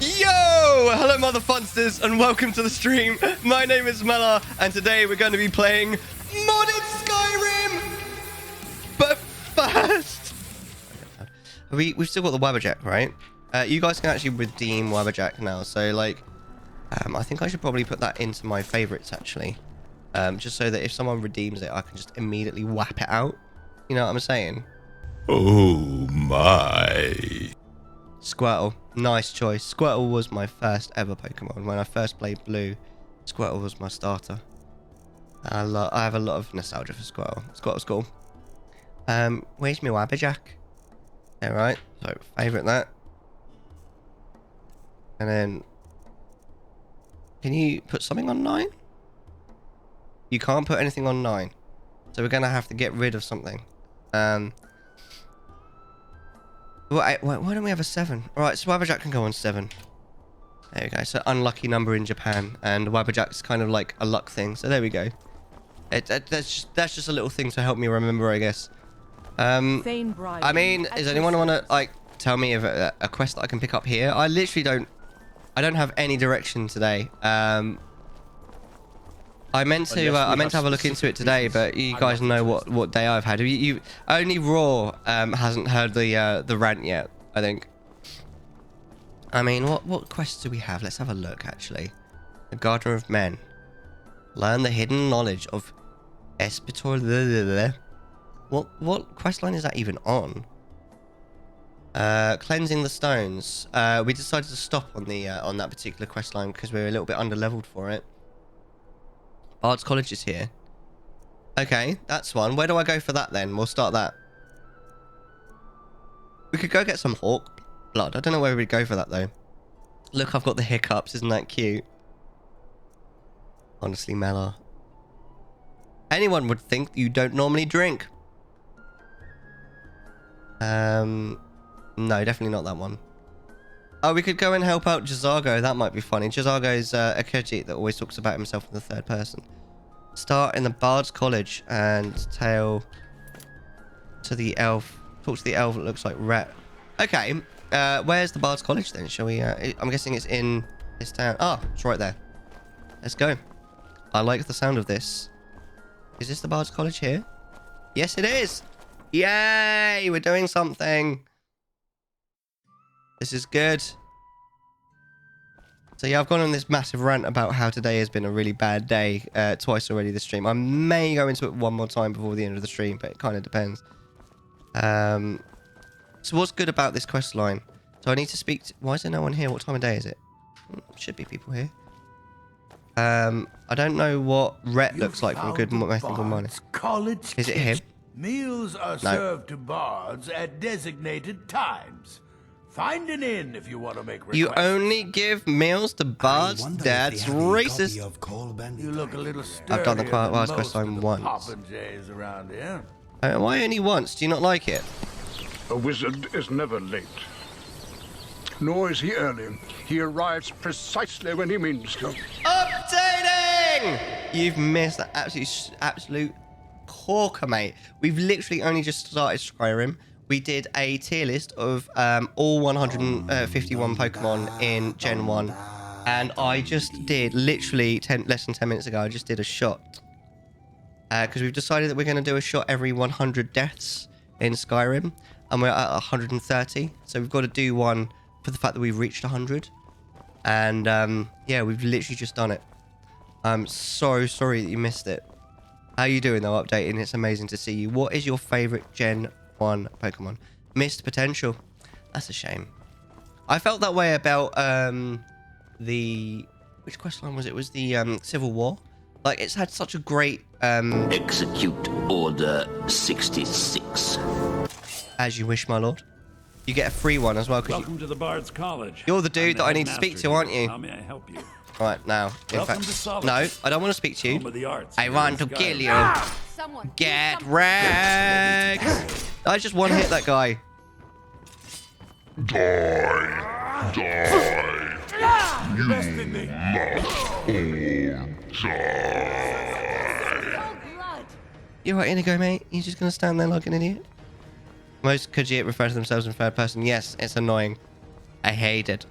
Yo! Hello, mother funsters, and welcome to the stream. My name is Mellar, and today we're going to be playing modded Skyrim. But first, we've still got the Wabberjack, right? You guys can actually redeem Wabberjack now, so like, I think I should probably put that into my favorites actually, just so that if someone redeems it, I can just immediately whap it out. You know what I'm saying? Oh my. Squirtle, nice choice. Squirtle was my first ever Pokemon. When I first played Blue, Squirtle was my starter. I have a lot of nostalgia for Squirtle. Squirtle's cool. Where's my Wabberjack? Alright, so favourite that. And then, can you put something on 9? You can't put anything on 9. So we're going to have to get rid of something. Why don't we have a 7? Alright, so Wabberjack can go on 7. There we go. So unlucky number in Japan. And Wabberjack's kind of like a luck thing. So there we go. That's just a little thing to help me remember, I guess. I mean, does anyone want to like tell me of a quest that I can pick up here? I literally don't have any direction today. I meant to have a look into it today, but you guys know what day I've had. You only Raw hasn't heard the rant yet, I think. I mean, what quests do we have? Let's have a look actually. The Gardener of Men. Learn the hidden knowledge of Espitor. What questline is that even on? Cleansing the stones. We decided to stop on that particular questline because we were a little bit under-leveled for it. Bard's College is here. Okay, that's one. Where do I go for that then? We'll start that. We could go get some Hawk blood. I don't know where we'd go for that though. Look, I've got the hiccups. Isn't that cute? Honestly, Mellar. Anyone would think you don't normally drink. No, definitely not that one. Oh, we could go and help out Jazago. That might be funny. Jazago's a Khajiit that always talks about himself in the third person. Start in the Bard's College and tail to the elf. Talk to the elf that looks like Ret. Okay, where's the Bard's College then? Shall we? I'm guessing it's in this town. Ah, it's right there. Let's go. I like the sound of this. Is this the Bard's College here? Yes, it is. Yay! We're doing something. This is good. So yeah, I've gone on this massive rant about how today has been a really bad day twice already this stream. I may go into it one more time before the end of the stream, but it kind of depends. So what's good about this quest line? So I need to speak to... Why is there no one here? What time of day is it? Should be people here. I don't know what Rhett looks like from Good Myth and Good Morning. Is it him? Meals are served to bards at designated times. Find an inn if you want to make requests. You only give meals to bards? That's racist. You look a little sturdy. I've done the last quest line once. Around here. Why only once? Do you not like it? A wizard is never late. Nor is he early. He arrives precisely when he means to. Updating! You've missed that absolute corker, mate. We've literally only just started Skyrim. We did a tier list of all 151 Pokemon in Gen 1. And I just did, literally less than 10 minutes ago, I just did a shot. Because we've decided that we're going to do a shot every 100 deaths in Skyrim. And we're at 130. So we've got to do one for the fact that we've reached 100. And yeah, we've literally just done it. I'm so sorry that you missed it. How you doing though, updating? It's amazing to see you. What is your favourite Gen 1 Pokemon? Missed potential. That's a shame. I felt that way about which questline was it? It was the Civil War. Like, it's had such a great Execute Order 66. As you wish, my lord. You get a free one as well. Welcome to the Bard's College. You're the dude that I need to speak to, aren't you? How may I help you? Right, now. In fact, no, I don't want to speak to you. Home of the arts. I want to kill you. Get wrecked. I just one hit that guy. Die. Die. You must all die. You right, Inigo, mate? You just gonna stand there like an idiot? Most Khajiit refer to themselves in third person. Yes, it's annoying. I hate it.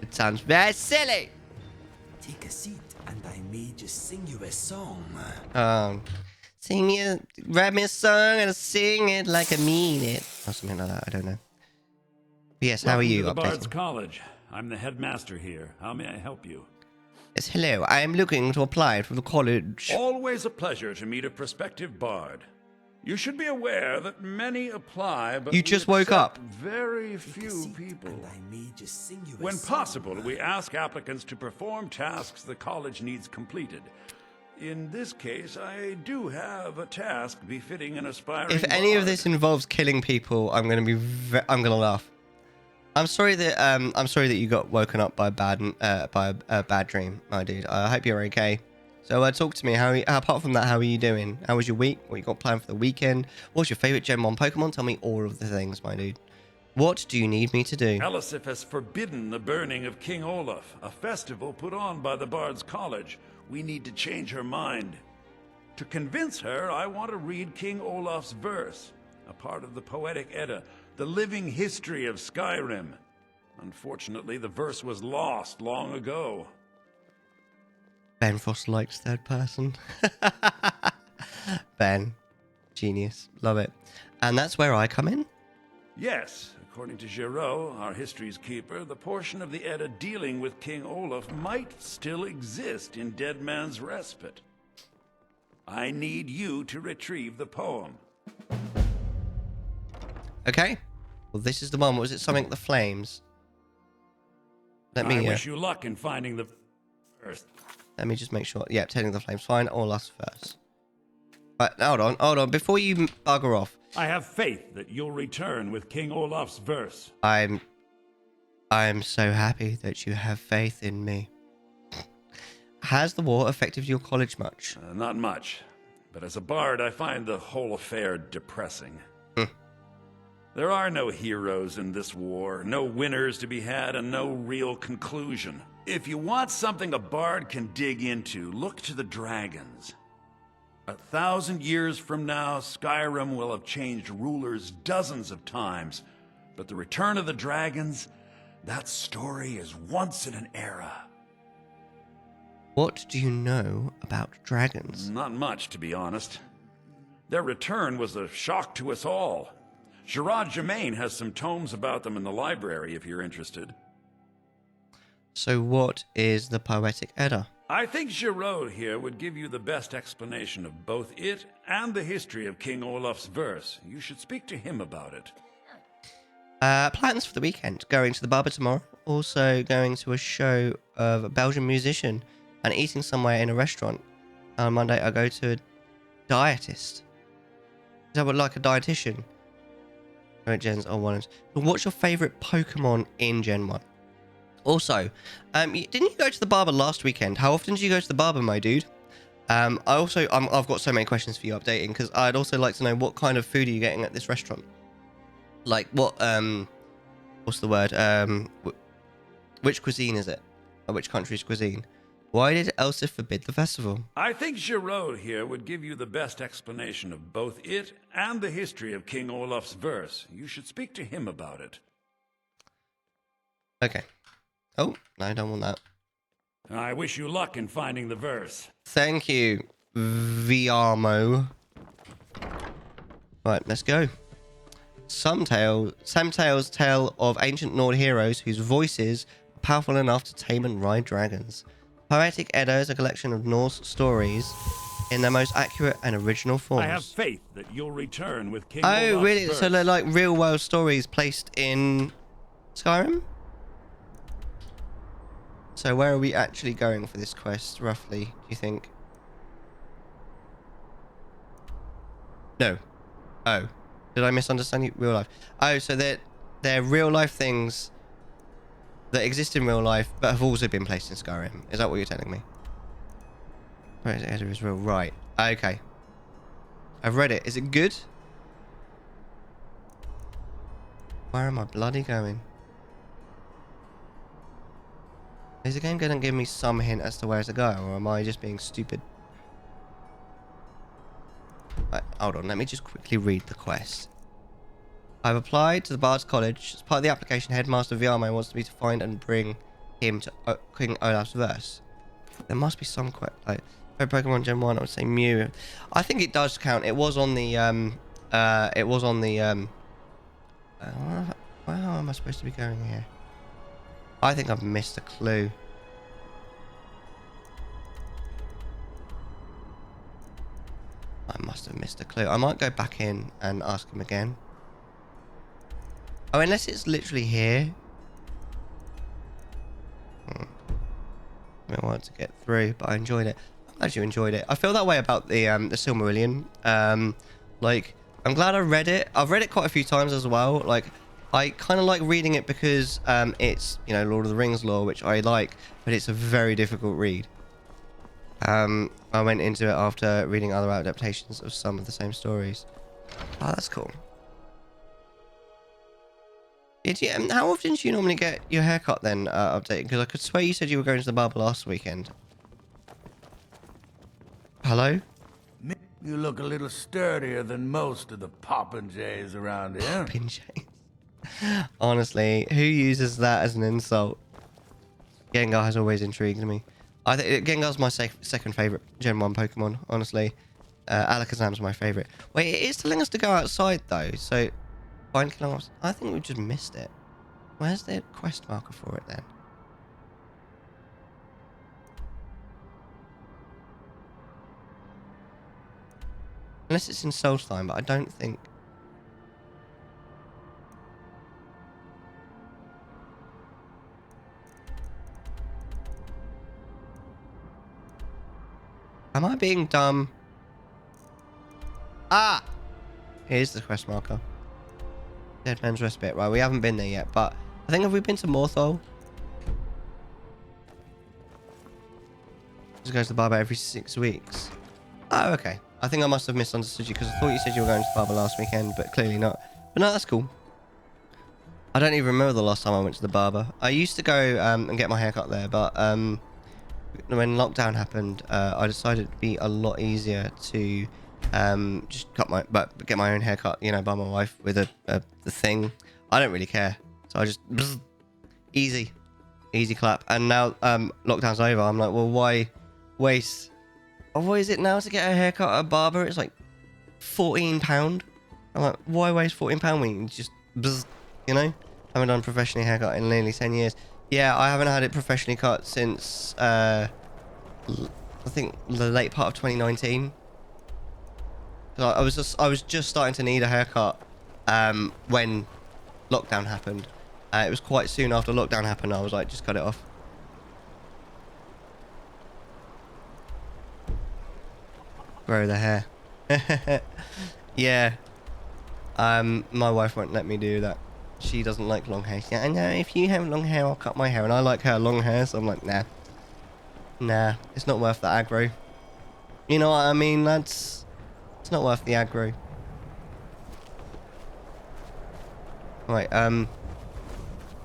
It sounds very silly. Take a seat and I may just sing you a song. Write me a song and I'll sing it like I mean it. Or something like that, I don't know. But yes, how are you? Welcome to the Bard's Updating. College. I'm the headmaster here. How may I help you? Yes, hello. I am looking to apply for the college. Always a pleasure to meet a prospective bard. You should be aware that many apply, but You we just woke accept up. very few people. And I may just sing you a When song. possible, we ask applicants to perform tasks the college needs completed. In this case, I do have a task befitting an aspiring If any of bard. this involves killing people, I'm gonna be. I'm gonna laugh. I'm sorry that you got woken up by a bad dream, my dude. I hope you're okay. So talk to me. Apart from that, how are you doing? How was your week? What you got planned for the weekend? What's your favorite Gen 1 Pokemon? Tell me all of the things, my dude. What do you need me to do? Elisif has forbidden the burning of King Olaf, a festival put on by the Bard's College. We need to change her mind. To convince her, I want to read King Olaf's verse, a part of the Poetic Edda, the living history of Skyrim. Unfortunately, the verse was lost long ago. Ben Frost likes third person. Ben, genius, love it. And that's where I come in. Yes, according to Giraud, our history's keeper, the portion of the Edda dealing with King Olaf might still exist in Dead Man's Respite. I need you to retrieve the poem. Okay. Well, this is the one. Was it something the flames? I wish you luck in finding the first. Let me just make sure. Yeah, tending the flames. Fine. All us first. Right, hold on. Before you bugger off, I have faith that you'll return with King Olaf's verse. I'm so happy that you have faith in me. Has the war affected your college much? Not much, but as a bard, I find the whole affair depressing. There are no heroes in this war, no winners to be had, and no real conclusion. If you want something a bard can dig into, look to the dragons. 1,000 years from now, Skyrim will have changed rulers dozens of times, but the return of the dragons, that story is once in an era. What do you know about dragons? Not much, to be honest. Their return was a shock to us all. Gerard Germain has some tomes about them in the library, if you're interested. So what is the Poetic Edda? I think Giraud here would give you the best explanation of both it and the history of King Olaf's verse. You should speak to him about it. Plans for the weekend. Going to the barber tomorrow. Also going to a show of a Belgian musician and eating somewhere in a restaurant. On Monday, I go to a dietist. Is that what, like a dietitian? Gens are one. What's your favorite Pokemon in Gen 1? Also, didn't you go to the barber last weekend? How often do you go to the barber, my dude? I've got so many questions for you updating, because I'd also like to know what kind of food are you getting at this restaurant? Like what, what's the word? Which cuisine is it? Or which country's cuisine? Why did Elsa forbid the festival? I think Giraud here would give you the best explanation of both it and the history of King Olaf's verse. You should speak to him about it. Okay. Oh, no, I don't want that. I wish you luck in finding the verse. Thank you, Viamo. Right, let's go. Sam Tales tale of ancient Nord heroes whose voices are powerful enough to tame and ride dragons. Poetic Edda is a collection of Norse stories in their most accurate and original forms. I have faith that you'll return with King Oh, Olaf's really? verse. So they're like real world stories placed in Skyrim? So where are we actually going for this quest, roughly, do you think? No. Oh. Did I misunderstand you? Real life. Oh, so they're real life things that exist in real life, but have also been placed in Skyrim. Is that what you're telling me? Right, Edda is real. Right. Okay. I've read it. Is it good? Where am I bloody going? Is the game going to give me some hint as to where to go, or am I just being stupid? Right, hold on, let me just quickly read the quest. I've applied to the Bard's College. As part of the application, Headmaster Viamo wants me to find and bring him to King Olaf's verse. There must be some like for Pokemon Gen 1, I would say Mew. I think it does count. It was on the where am I supposed to be going here? I think I've missed a clue. I must have missed a clue. I might go back in and ask him again. Oh, unless it's literally here. I wanted to get through, but I enjoyed it. I'm glad you enjoyed it. I feel that way about the Silmarillion. Like, I'm glad I read it. I've read it quite a few times as well. Like, I kind of like reading it because it's, you know, Lord of the Rings lore, which I like, but it's a very difficult read. I went into it after reading other adaptations of some of the same stories. Oh, that's cool. How often do you normally get your haircut then updated? Because I could swear you said you were going to the barber last weekend. Hello? You look a little sturdier than most of the popinjays around here. Popinjays. Honestly, who uses that as an insult? Gengar has always intrigued me. I think Gengar's my second favorite Gen 1 Pokemon, honestly. Alakazam's my favorite. Wait, it is telling us to go outside though, so find kilometers. I think we just missed it. Where's the quest marker for it then? Unless it's in Solstheim, but I don't think. Am I being dumb? Ah! Here's the quest marker. Dead Man's Respite. Right, we haven't been there yet, but I think have we been to Morthol? Just goes to the barber every 6 weeks. Oh, okay. I think I must have misunderstood you because I thought you said you were going to the barber last weekend, but clearly not. But no, that's cool. I don't even remember the last time I went to the barber. I used to go and get my haircut there, but when lockdown happened, I decided it'd be a lot easier to just get my own haircut, you know, by my wife with the thing. I don't really care, so I just easy clap. And now lockdown's over, I'm like, well, why waste? Oh, what is it now to get a haircut at a barber? It's like £14. I'm like, why waste £14 when you can just you know? I haven't done professionally haircut in nearly 10 years. Yeah, I haven't had it professionally cut since I think the late part of 2019. I was just starting to need a haircut when lockdown happened. It was quite soon after lockdown happened. I was like, just cut it off. Grow the hair. Yeah. My wife won't let me do that. She doesn't like long hair. She's like, I know, if you have long hair, I'll cut my hair. And I like her long hair, so I'm like, nah. Nah, it's not worth the aggro. You know what I mean, lads? It's not worth the aggro. Right,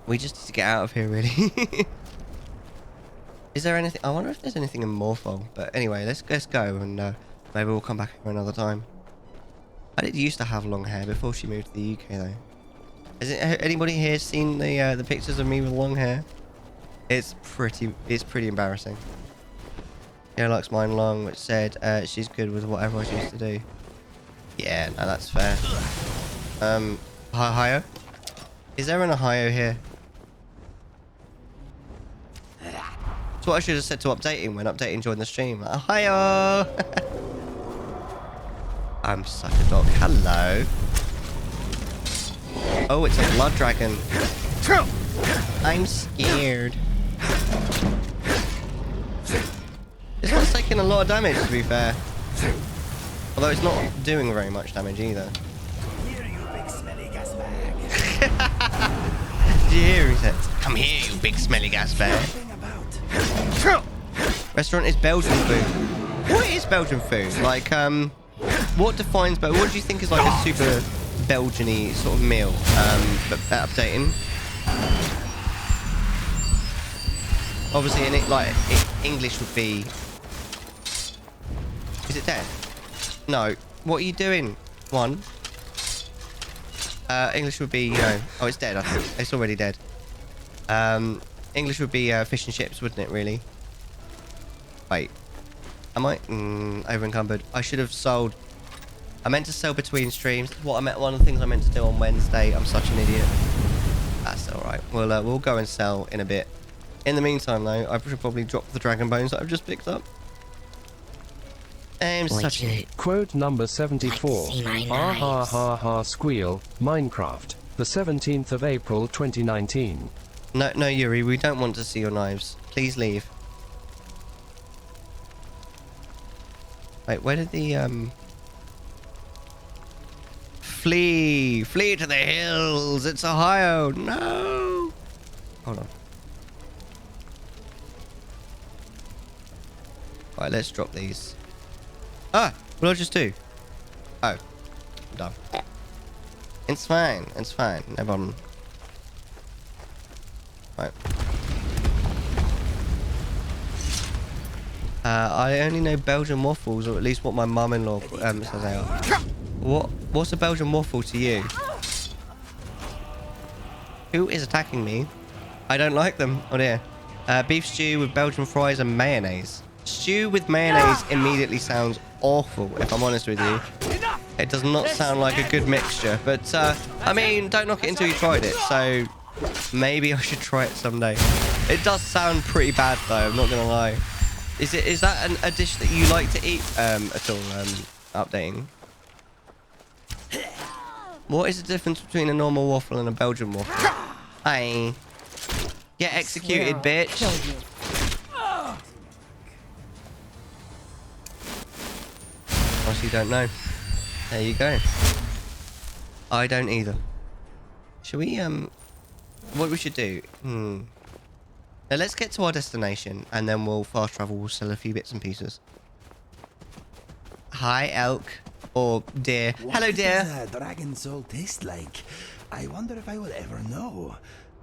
we just need to get out of here, really. Is there anything? I wonder if there's anything in Morthol. But anyway, let's go and maybe we'll come back here another time. I did used to have long hair before she moved to the UK, though. Has anybody here seen the pictures of me with long hair? It's pretty embarrassing. Yeah, likes mine long, which said she's good with whatever I used to do. Yeah, no, that's fair. Ohio? Is there an Ohio here? That's what I should have said to updating when updating joined the stream. Ohio! I'm such a dog. Hello. Oh, it's a blood dragon. I'm scared. This one's taking a lot of damage, to be fair. Although it's not doing very much damage either. Here, you big smelly gas bag. Did you hear? He said, "Come here, you big smelly gas bag." Restaurant is Belgian food. What is Belgian food? Like, what defines Belgium? What do you think is like a super Belgian-y sort of meal? But updating. Obviously, English would be. Is it dead? No. What are you doing? One. English would be, you know. Oh, it's dead. I think it's already dead. English would be fish and chips, wouldn't it, really? Wait. Am I? Over encumbered. I should have sold. I meant to sell between streams. That's what I meant. One of the things I meant to do on Wednesday. I'm such an idiot. That's alright. We'll go and sell in a bit. In the meantime, though, I should probably drop the dragon bones that I've just picked up. Such a... Quote number 74. Ah ha ha ha squeal. Minecraft. The 17th of April 2019. No, Yuri, we don't want to see your knives. Please leave. Wait, where did the, Flee! Flee to the hills! It's Ohio! No! Hold on. Right, let's drop these. Ah! What did I just do? Oh. I'm done. It's fine. It's fine. No problem. Right. I only know Belgian waffles, or at least what my mum-in-law says they are. What's a Belgian waffle to you? Who is attacking me? I don't like them. Oh dear. Beef stew with Belgian fries and mayonnaise. Stew with mayonnaise immediately sounds awful, if I'm honest with you. It does not sound like a good mixture, but I mean, don't knock it until you tried it, so maybe I should try it someday. It does sound pretty bad though, I'm not gonna lie. Is that a dish that you like to eat at all, updating? What is the difference between a normal waffle and a Belgian waffle? Hey. Get executed, bitch. Honestly, you don't know. There you go. I don't either. Should we, what we should do? Now let's get to our destination, and then we'll fast travel. We'll sell a few bits and pieces. Hi, elk. Or deer. Hello, deer. What does a dragon soul taste like? I wonder if I will ever know.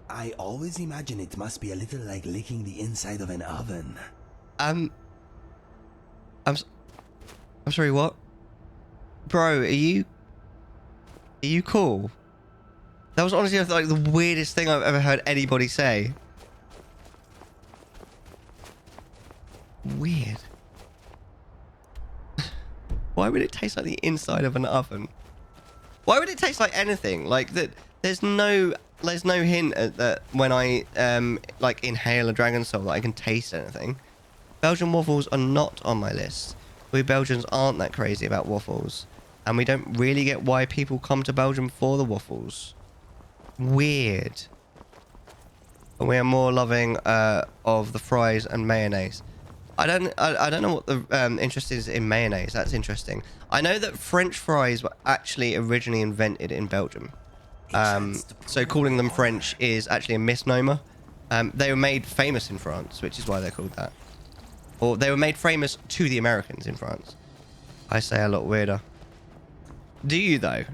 I always imagine it must be a little like licking the inside of an oven. I'm sorry, what? Bro, are you cool? That was honestly like the weirdest thing I've ever heard anybody say. Weird. Why would it taste like the inside of an oven? Why would it taste like anything? Like that? There's no hint at that when I like inhale a dragon soul that I can taste anything. Belgian waffles are not on my list. We Belgians aren't that crazy about waffles, and we don't really get why people come to Belgium for the waffles. Weird. And we are more loving of the fries and mayonnaise. I don't know what the interest is in mayonnaise. That's interesting. I know that French fries were actually originally invented in Belgium. So calling them French is actually a misnomer. They were made famous in France, which is why they're called that. Or they were made famous to the Americans in France. I say a lot weirder. Do you, though?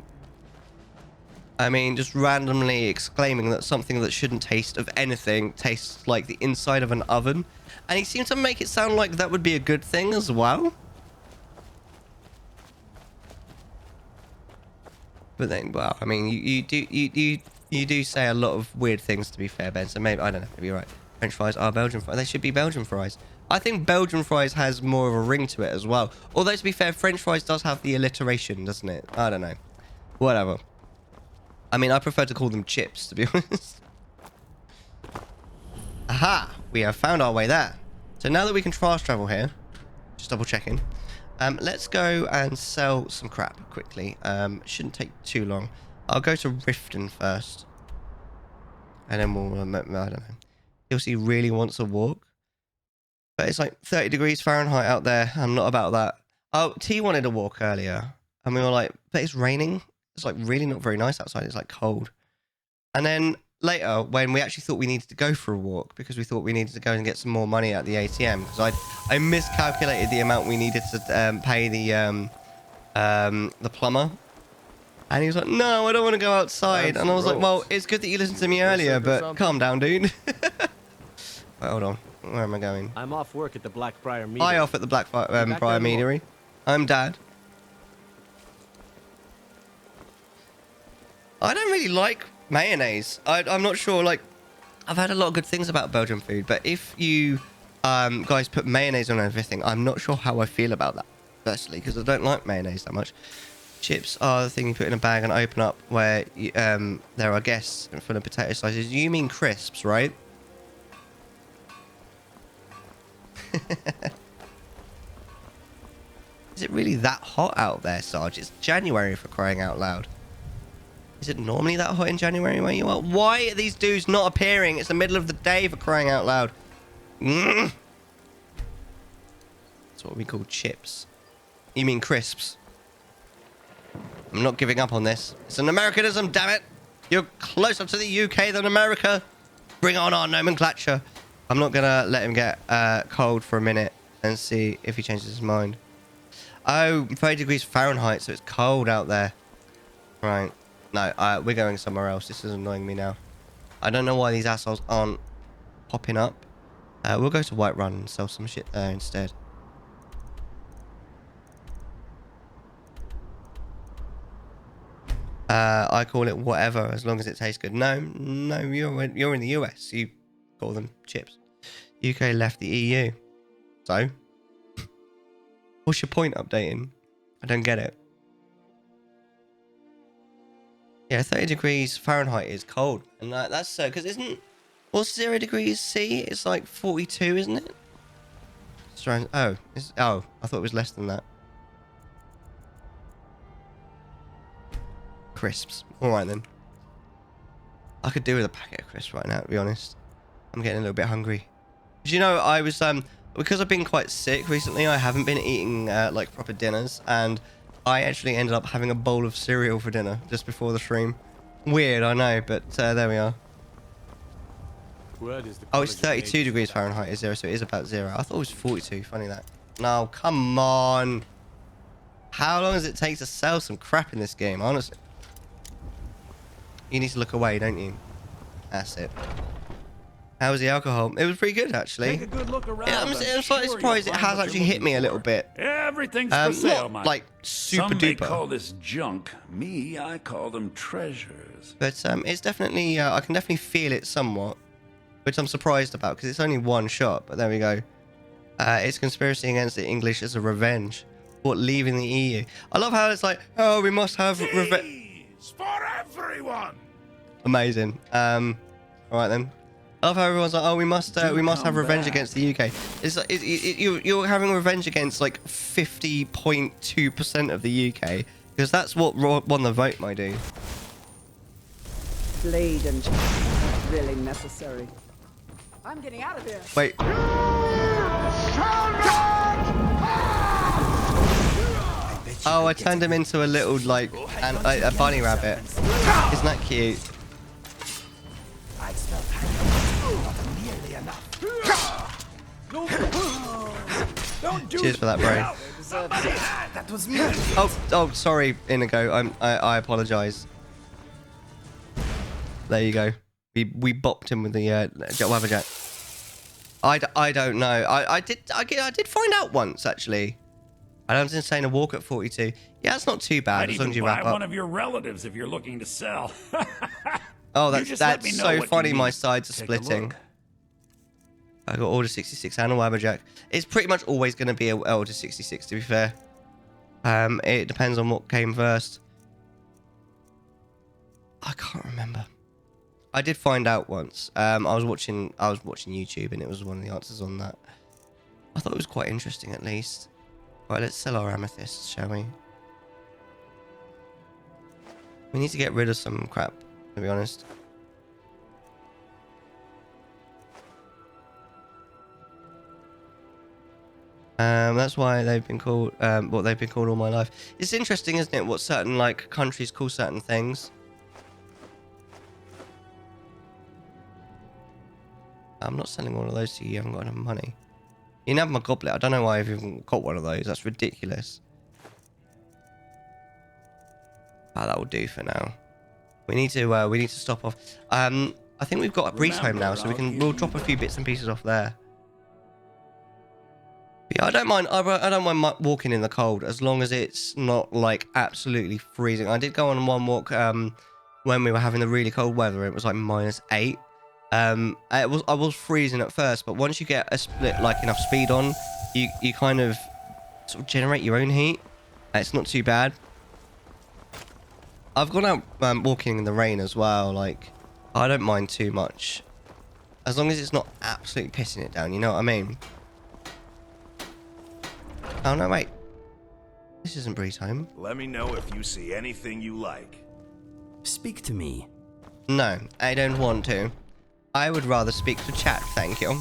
I mean, just randomly exclaiming that something that shouldn't taste of anything tastes like the inside of an oven. And he seemed to make it sound like that would be a good thing as well. But then, well, I mean, you do say a lot of weird things, to be fair, Ben. So maybe, I don't know, maybe you're right. French fries are Belgian fries. They should be Belgian fries. I think Belgian fries has more of a ring to it as well. Although, to be fair, French fries does have the alliteration, doesn't it? I don't know. Whatever. I mean, I prefer to call them chips, to be honest. Aha! We have found our way there. So now that we can fast travel here, just double checking, let's go and sell some crap quickly. Shouldn't take too long. I'll go to Riften first. And then we'll, I don't know. Ilse really wants a walk. But it's like 30 degrees Fahrenheit out there. I'm not about that. Oh, T wanted a walk earlier. And we were like, but it's raining. It's like really not very nice outside. It's like cold. And then later, when we actually thought we needed to go for a walk because we thought we needed to go and get some more money at the ATM, because I miscalculated the amount we needed to pay the plumber. And he was like, no, I don't want to go outside. And I was like, well, it's good that you listened to me earlier, but calm down, dude. Wait, hold on. Where am I going? I'm off work at the Blackbriar Meadery. I off at the Blackbriar Meadery. I'm Dad. I don't really like mayonnaise. I'm not sure, like, I've heard a lot of good things about Belgian food, but if you guys put mayonnaise on everything, I'm not sure how I feel about that, personally, because I don't like mayonnaise that much. Chips are the thing you put in a bag and open up where you, there are guests full of potato slices. You mean crisps, right? Is it really that hot out there, Sarge? It's January, for crying out loud. Is it normally that hot in January where you are? Why are these dudes not appearing? It's the middle of the day, for crying out loud. That's what we call chips. You mean crisps? I'm not giving up on this. It's an Americanism, damn it! You're closer to the UK than America. Bring on our nomenclature. I'm not gonna let him get cold for a minute and see if he changes his mind. Oh, 30 degrees Fahrenheit, so it's cold out there. Right. No, we're going somewhere else. This is annoying me now. I don't know why these assholes aren't popping up. We'll go to Whiterun and sell some shit there instead. I call it whatever as long as it tastes good. No, you're in the US. You call them chips. UK left the EU. So? What's your point updating? I don't get it. Yeah, 30 degrees Fahrenheit is cold. And that's so, because what's 0 degrees C? It's like 42, isn't it? Strange. Oh, I thought it was less than that. Crisps. Alright then. I could do with a packet of crisps right now, to be honest. I'm getting a little bit hungry. But you know, I was, because I've been quite sick recently, I haven't been eating, like, proper dinners, and I actually ended up having a bowl of cereal for dinner just before the stream. Weird, I know, but there we are. Oh, it's 32 degrees Fahrenheit is 0, so it is about 0. I thought it was 42. Funny that. No, come on. How long does it take to sell some crap in this game, honestly? You need to look away, don't you? That's it. How was the alcohol? It was pretty good, actually. Take a good look around. Yeah, I'm slightly surprised it has actually hit me a little bit. Everything's for sale, not like super duper. Some may call this junk. Me, I call them treasures. But it's definitely, I can definitely feel it somewhat, which I'm surprised about because it's only one shot. But there we go. It's conspiracy against the English as a revenge for leaving the EU. I love how it's like, oh, we must have revenge for everyone. Amazing. All right then. I love how everyone's like, oh, we must have revenge against the UK. It's like you're having revenge against like 50.2% of the UK because that's what won the vote, my dude. Blade and really necessary. I'm getting out of here. Wait. Oh, I turned him into a little like a bunny rabbit. Isn't that cute? Cheers for that, bro. That was me. Oh, sorry, Inigo. I apologize. There you go. We bopped him with the Wabberjack. I don't know. I did find out once actually. I was insane a walk at 42. Yeah, that's not too bad as long as you wrap up. One of your relatives if you're looking to sell. Oh, that's so funny. My sides are splitting. I got Order 66 and a Wabberjack. It's pretty much always going to be a Order 66, to be fair. It depends on what came first. I can't remember. I did find out once. I was watching YouTube, and it was one of the answers on that. I thought it was quite interesting, at least. Right, let's sell our amethysts, shall we? We need to get rid of some crap, to be honest. That's why they've been called what they've been called all my life. It's interesting, isn't it, what certain like countries call certain things. I'm not selling all of those to you. You haven't got enough money. You can have my goblet. I don't know why I've even got one of those. That's ridiculous. Ah, that will do for now. We need to stop off. I think we've got a breeze home now, so we'll drop a few bits and pieces off there. But yeah, I don't mind. I don't mind walking in the cold as long as it's not like absolutely freezing. I did go on one walk when we were having the really cold weather. It was like -8, I was freezing at first, but once you get a split like enough speed on, you kind of sort of generate your own heat. It's not too bad. I've gone out walking in the rain as well. Like, I don't mind too much, as long as it's not absolutely pissing it down. You know what I mean? Oh no, wait. This isn't Bree's home. Let me know if you see anything you like. Speak to me. No, I don't want to. I would rather speak to chat, thank you.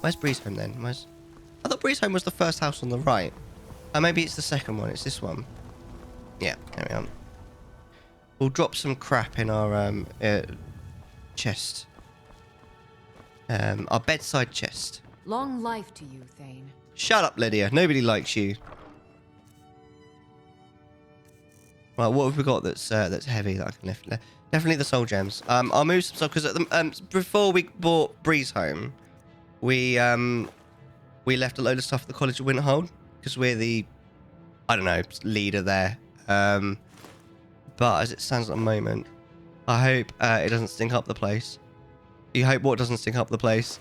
Where's Bree's home then? I thought Bree's home was the first house on the right. Oh, maybe it's the second one. It's this one. Yeah, there we are. We'll drop some crap in our chest. Our bedside chest. Long life to you, Thane. Shut up, Lydia. Nobody likes you. Right, what have we got that's heavy that I can lift? Definitely the soul gems. I'll move some stuff because before we bought Bree's home, we left a load of stuff at the College of Winterhold because we're the, I don't know, leader there. But as it stands at the moment, I hope it doesn't stink up the place. You hope what doesn't stink up the place?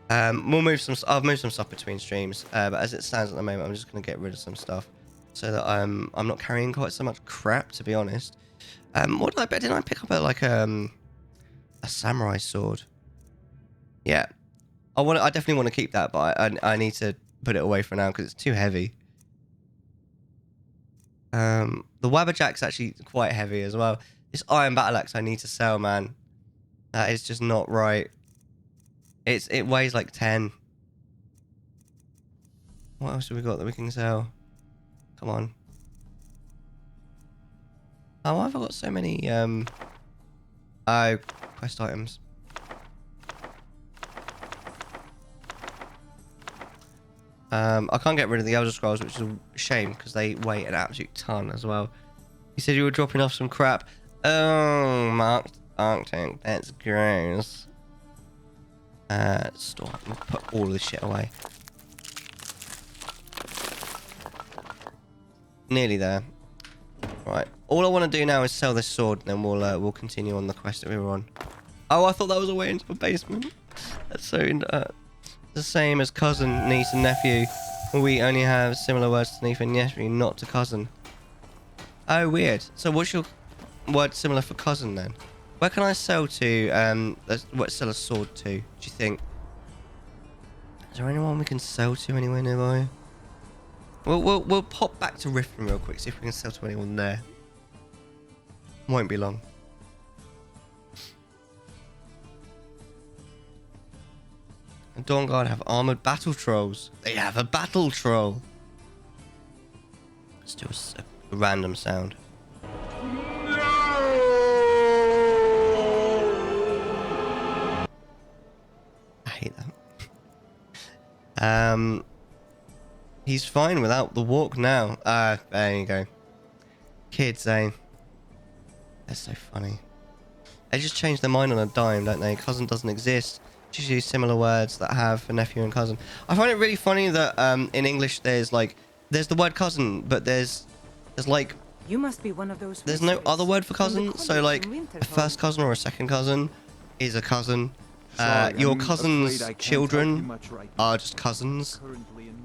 We'll move some. I've moved some stuff between streams, but as it stands at the moment, I'm just going to get rid of some stuff so that I'm not carrying quite so much crap, to be honest. What didn't I pick up a samurai sword? Yeah, I definitely want to keep that, but I need to put it away for now because it's too heavy. The Wabberjack's actually quite heavy as well. This iron battle axe I need to sell, man. That is just not right. It weighs like 10. What else have we got that we can sell? Come on. Oh, I've got so many quest items. I can't get rid of the Elder Scrolls, which is a shame because they weigh an absolute ton as well. You said you were dropping off some crap. Oh, marked Arctic. That's gross. Store. I'll put all this shit away. Nearly there. Right. All I want to do now is sell this sword, and then we'll continue on the quest that we were on. Oh, I thought that was a way into the basement. That's so the same as cousin, niece, and nephew. We only have similar words to niece and nephew, not to cousin. Oh, weird. So what's your word similar for cousin then? Where can I sell to? Sell a sword to? Do you think? Is there anyone we can sell to anywhere nearby? We'll pop back to Riften real quick, see if we can sell to anyone there. Won't be long. And Dawn Guard have armored battle trolls. They have a battle troll. Let's do a random sound. I hate that. He's fine without the walk now. There you go. Kids, eh? They're so funny. They just change their mind on a dime, don't they? Cousin doesn't exist. Just use similar words that have for nephew and cousin. I find it really funny that in English there's the word cousin, but there's like you must be one of those. There's no other word for cousin. So like a first cousin or a second cousin is a cousin. Your cousin's children are just cousins.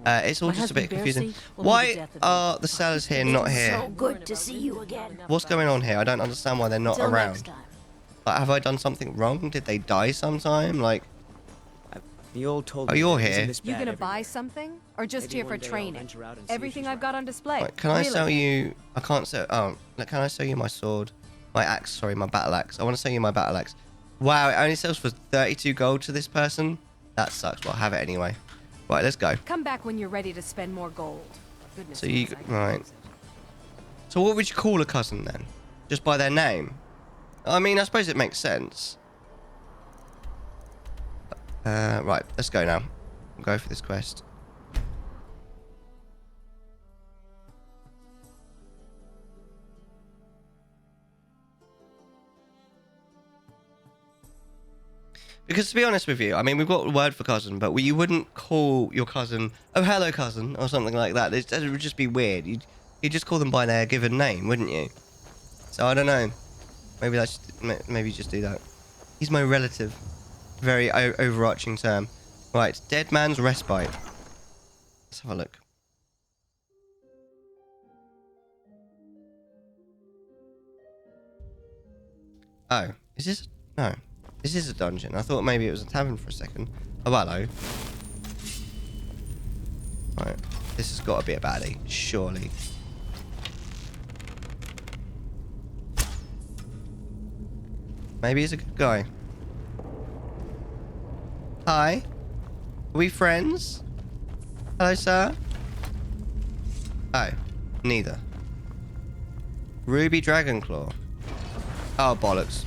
It's all just a bit confusing. Why are the sellers here not here? So good to see you again. What's going on here? I don't understand why they're not around. Like, have I done something wrong? Did they die sometime? Like, oh, you're here. You gonna buy something, or just here for training? Everything I've got on display. Right, can I sell you? I can't sell. Oh, can I sell you my sword? My axe. Sorry, my battle axe. I want to sell you my battle axe. Wow, it only sells for 32 gold to this person. That sucks. Well, I'll have it anyway. Right, let's go. Come back when you're ready to spend more gold. Goodness so you right. So what would you call a cousin then? Just by their name? I mean, I suppose it makes sense. Right, let's go now. We'll go for this quest. Because to be honest with you, I mean, we've got a word for cousin, but you wouldn't call your cousin, oh, hello, cousin, or something like that. It would just be weird. You'd just call them by their given name, wouldn't you? So I don't know. Maybe that's maybe just do that. He's my relative. Very overarching term. Right, dead man's respite. Let's have a look. Oh, is this... No. This is a dungeon. I thought maybe it was a tavern for a second. Oh, hello. Right. This has got to be a baddie. Surely. Maybe he's a good guy. Hi. Are we friends? Hello, sir? Oh. Neither. Ruby Dragonclaw. Oh, bollocks.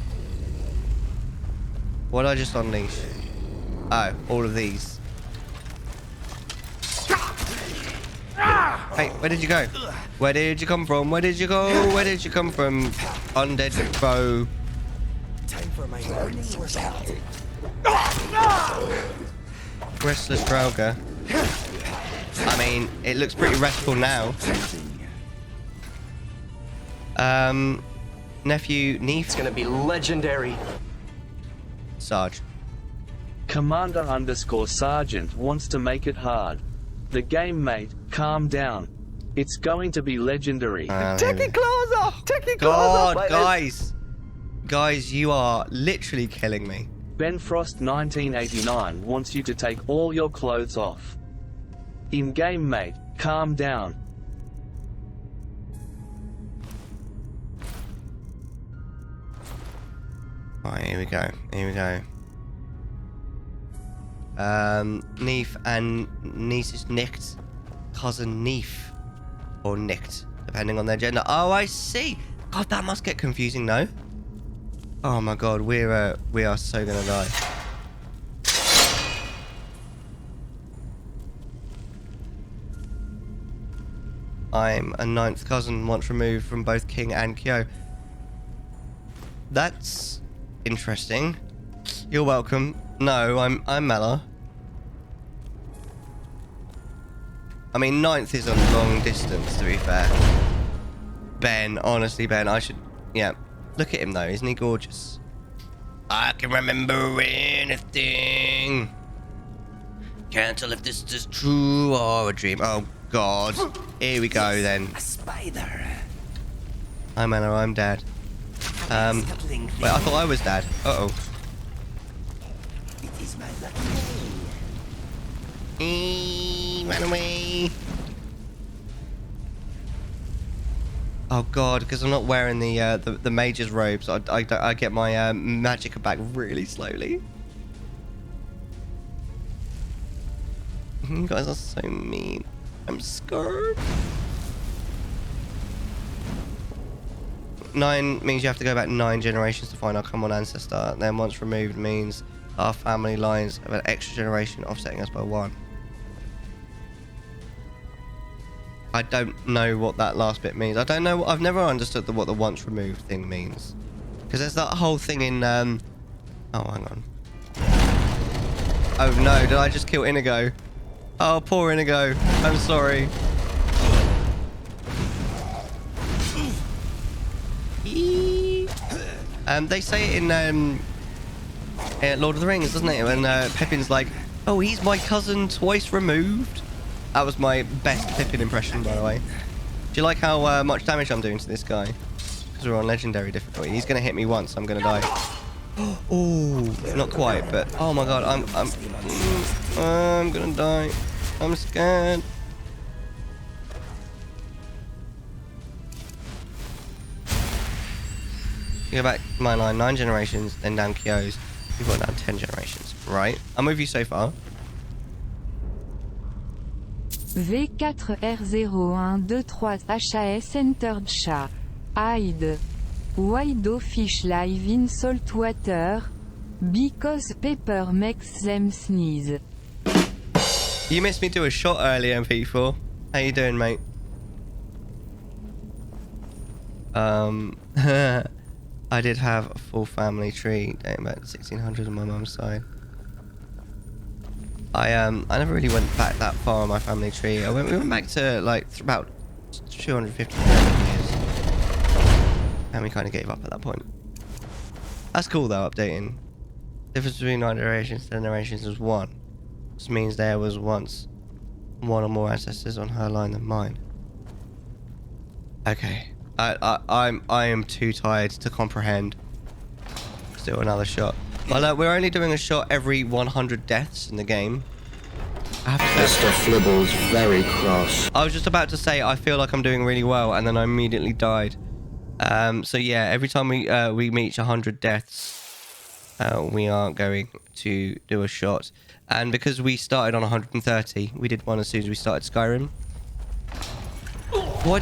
What did I just unleash? Oh, all of these. Hey, where did you go? Where did you come from? Where did you go? Where did you come from? Undead foe. Time for my morning workout. Restless Draugr. I mean, it looks pretty restful now. Nephew Neef. It's gonna be legendary. Sarge. Commander_Sergeant wants to make it hard. The game mate, calm down. It's going to be legendary. Take your claws off! Take your claws off! Guys! Guys, you are literally killing me. Ben Frost 1989 wants you to take all your clothes off. In-game mate, calm down. Alright, here we go. Here we go. Neef and niece's nicked. Cousin Neef. Or nicked, depending on their gender. Oh, I see. God, that must get confusing, no? Oh my god, we are so gonna die. I'm a 9th cousin once removed from both King and Kyo. That's interesting. You're welcome. No, I'm Mellar. I mean, 9th is a long distance, to be fair. Ben, honestly, Ben, I should... Yeah. Look at him, though. Isn't he gorgeous? I can remember anything. Can't tell if this is true or a dream. Oh, God. Here we go, then. A spider. I'm Anna, I'm Dad. Wait, I thought I was Dad. Uh-oh. It is my lucky day. Run away. Oh god, because I'm not wearing the mage's robes, I get my magic back really slowly. You guys are so mean. I'm scared. 9 means you have to go back 9 generations to find our common ancestor. Then once removed means our family lines have an extra generation offsetting us by 1. I don't know what that last bit means. I don't know. I've never understood what the once removed thing means. Because there's that whole thing in... Oh, hang on. Oh no, did I just kill Inigo? Oh, poor Inigo. I'm sorry. They say it in Lord of the Rings, doesn't it? When Pippin's like, oh, he's my cousin twice removed. That was my best Pippin impression, by the way. Do you like how much damage I'm doing to this guy? Because we're on legendary difficulty. He's going to hit me once, I'm going to die. Oh, not quite, but oh my god, I'm going to die. I'm scared. You go back my line 9 generations, then down Kyo's. You've got down 10 generations, right? I'm with you so far. V4R0123 HAS entered Sha. Hide. Why do fish live in salt water? Because pepper makes them sneeze. You missed me do a shot earlier, MP4. How you doing, mate? I did have a full family tree dating about 1600 on my mum's side. I never really went back that far on my family tree. We went back to like about 250 years. And we kind of gave up at that point. That's cool though, updating. Difference between 9 generations, 10 generations is 1. This means there was once one or more ancestors on her line than mine. Okay. I am too tired to comprehend. Let's do another shot. Well, we're only doing a shot every 100 deaths in the game. Mr. Flibble's very cross. I was just about to say I feel like I'm doing really well, and then I immediately died. So yeah, every time we reach 100 deaths, we are going to do a shot. And because we started on 130, we did one as soon as we started Skyrim. Why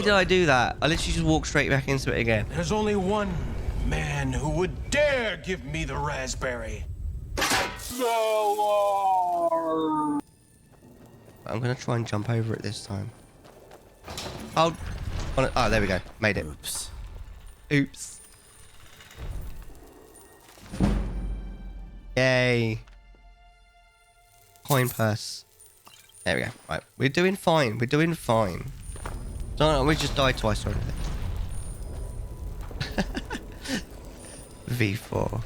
did I do that? I literally just walked straight back into it again. There's only one man who would dare give me the raspberry. I'm gonna try and jump over it this time. Oh, there we go. Made it. Oops. Yay. Coin purse. There we go. Right, we're doing fine. We're doing fine. Don't we just died twice or anything. V4.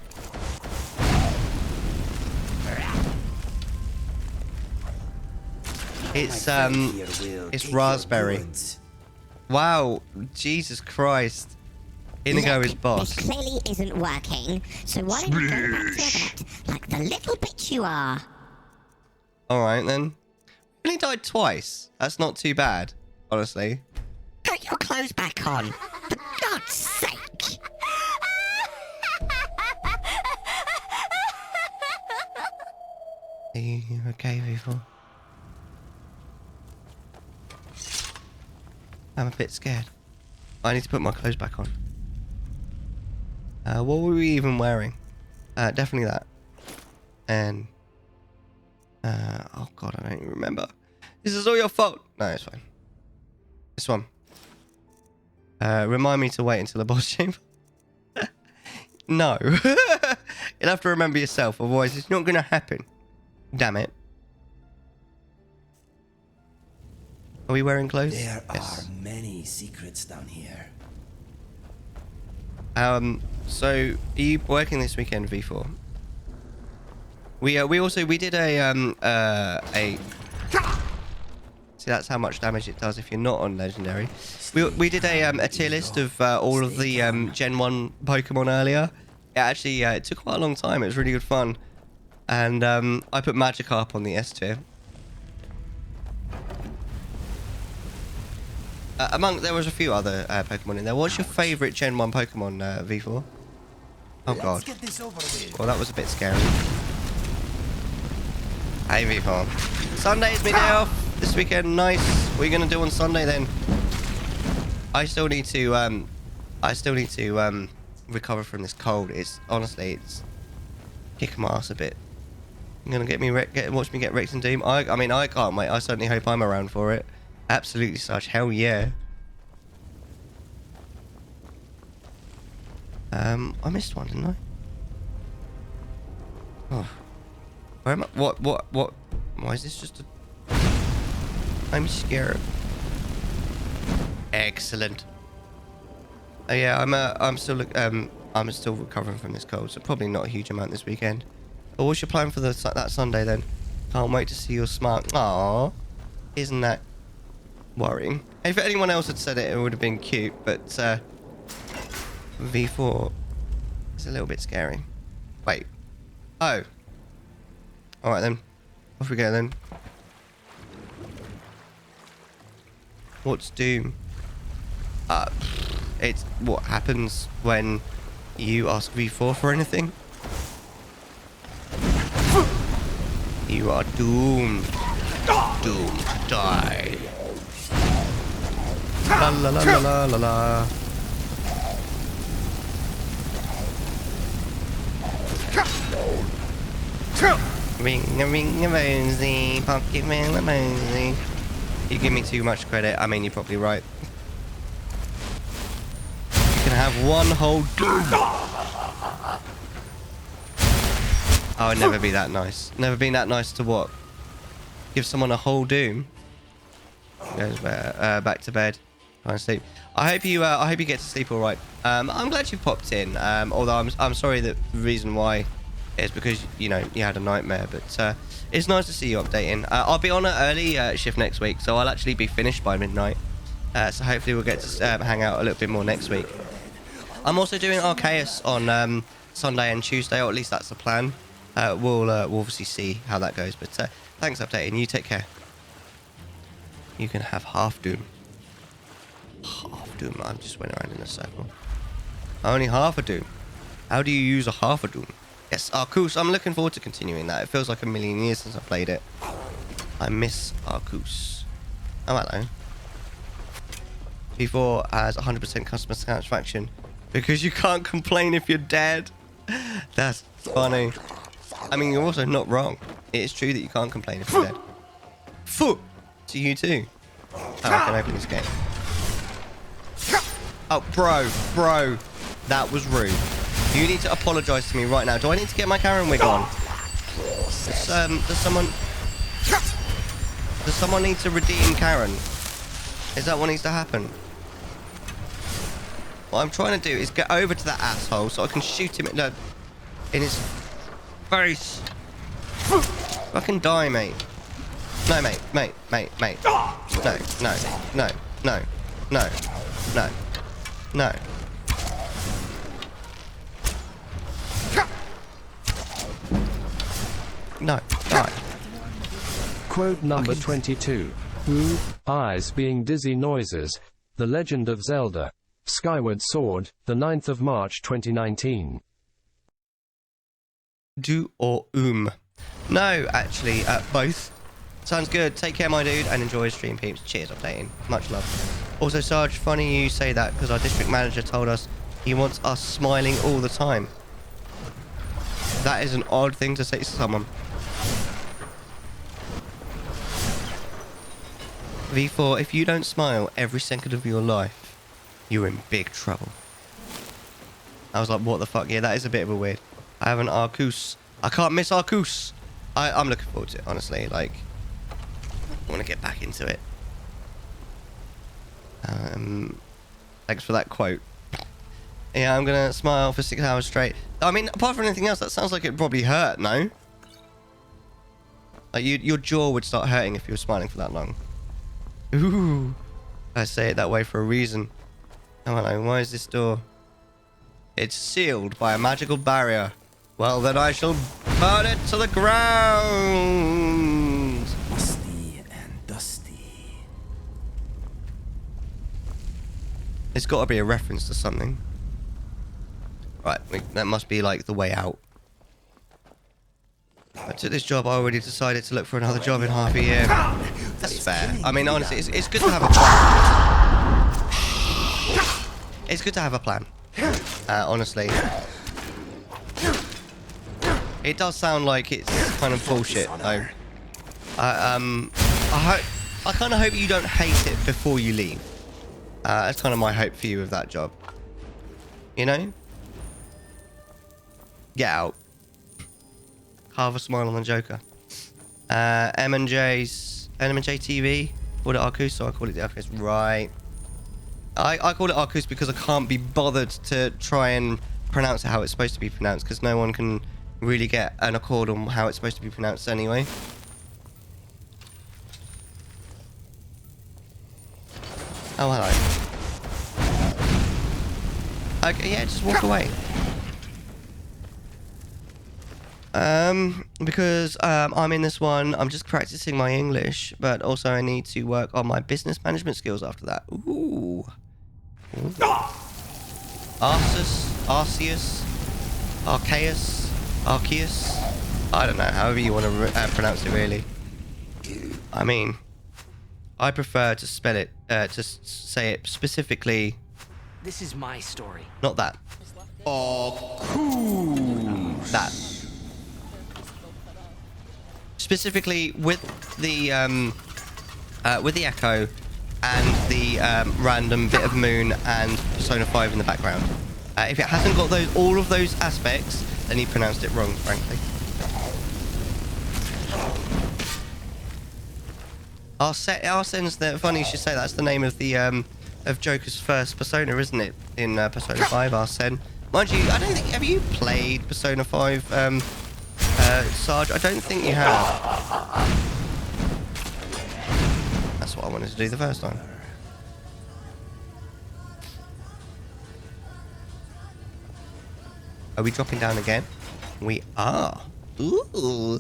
It's raspberry. Wow, Jesus Christ. Inigo is boss. This clearly isn't working, so why don't you go back to bed like the little bitch you are? Alright then. We only died twice. That's not too bad, honestly. Put your clothes back on, for God's sake. Are you okay, V4? I'm a bit scared. I need to put my clothes back on. What were we even wearing? Definitely that. And... oh god, I don't even remember. This is all your fault. No, it's fine. This one. Remind me to wait until the boss chamber. No. You'll have to remember yourself, otherwise it's not going to happen. Damn it. Are we wearing clothes? There are many secrets down here. So are you working this weekend, V4? We did a see, that's how much damage it does if you're not on legendary. We did a tier list of all of the Gen 1 Pokemon earlier. It took quite a long time. It was really good fun. And I put Magikarp on the S tier. There was a few other Pokemon in there. What's your favourite Gen 1 Pokemon, V4? Oh god. Well, that was a bit scary. Hey, V4. Sunday's my day off this weekend. Nice. What are you going to do on Sunday then? I still need to recover from this cold. It's kicking my ass a bit. You're gonna watch me get wrecked in Doom. I mean, I can't wait. I certainly hope I'm around for it. Absolutely such. Hell yeah. I missed one, didn't I? Oh. Where am I? What? Why is this just a... I'm scared. Excellent. Oh yeah, I'm still recovering from this cold, so probably not a huge amount this weekend. But what's your plan for that Sunday then? Can't wait to see your smart. Aww. Isn't that worrying? If anyone else had said it, it would have been cute, but V4 is a little bit scary. Wait. Oh. Alright then. Off we go then. What's Doom? It's what happens when you ask V4 for anything. You are doomed. Doomed to die. La la la la la la. Ring a mosey, pocket man a mosey. You give me too much credit. I mean, you're probably right. You can have one whole doom. I would never be that nice. Never been that nice to what? Give someone a whole doom. Goes back to bed. Trying to sleep. I hope you get to sleep all right. I'm glad you popped in. Although I'm sorry that the reason why is because you had a nightmare. But it's nice to see you updating. I'll be on an early shift next week, so I'll actually be finished by midnight. So hopefully we'll get to hang out a little bit more next week. I'm also doing Arceus on Sunday and Tuesday, or at least that's the plan. We'll obviously see how that goes. But thanks for updating. You take care. You can have half doom. Half doom. I just went around in a circle. Only half a doom. How do you use a half a doom? Yes, Arceus. I'm looking forward to continuing that. It feels like a million years since I played it. I miss Arceus. Oh, hello. P4 has 100% customer satisfaction because you can't complain if you're dead. That's funny. I mean, you're also not wrong. It is true that you can't complain if you're dead. Phew! To you too. Oh, I can open this game. Oh, bro. That was rude. You need to apologise to me right now. Do I need to get my Karen wig on? Does someone need to redeem Karen? Is that what needs to happen? What I'm trying to do is get over to that asshole so I can shoot him in his face. Fucking die, mate. No, mate. No. No, die. Quote number 22. Eyes being dizzy noises. The Legend of Zelda. Skyward Sword, the 9th of March 2019. Do or No, actually, both. Sounds good. Take care, my dude, and enjoy stream, peeps. Cheers, updating. Much love. Also, Sarge, funny you say that because our district manager told us he wants us smiling all the time. That is an odd thing to say to someone. V4, if you don't smile every second of your life, you're in big trouble. I was like, what the fuck? Yeah, that is a bit of a weird. I have an Arceus. I can't miss Arceus. I'm looking forward to it, honestly. Like, I want to get back into it. Thanks for that quote. Yeah, I'm going to smile for 6 hours straight. I mean, apart from anything else, that sounds like it probably hurt, no? Like, your jaw would start hurting if you were smiling for that long. Ooh. I say it that way for a reason. I don't know, why is this door? It's sealed by a magical barrier. Well, then I shall burn it to the ground. Musty and dusty. It's got to be a reference to something. Right, that must be like the way out. I took this job, I already decided to look for another job in half a year. That's fair. I mean, honestly, it's good to have a plan. It's good to have a plan. Honestly. It does sound like it's kind of bullshit, though. I kind of hope you don't hate it before you leave. That's kind of my hope for you with that job. You know? Get out. Carve a smile on the Joker. M&J TV. Called it Arceus, so I call it the Arceus. Right. I call it Arceus because I can't be bothered to try and pronounce it how it's supposed to be pronounced, because no one can really get an accord on how it's supposed to be pronounced anyway. Oh, hello. Okay, yeah, just walk away. Because I'm in this one, I'm just practicing my English, but also I need to work on my business management skills after that. Ooh. Arceus. I don't know, however you want to pronounce it, really. I mean, I prefer to spell it, to say it specifically. This is my story. Not that. That. Specifically with the echo and the random bit of moon and Persona 5 in the background. If it hasn't got all of those aspects, then he pronounced it wrong, frankly. Arsene's the funny you should say that's the name of the of Joker's first Persona, isn't it? In Persona 5, Arsene. Mind you, I don't think... Have you played Persona 5, Sarge? I don't think you have. That's what I wanted to do the first time. Are we dropping down again? We are. Ooh.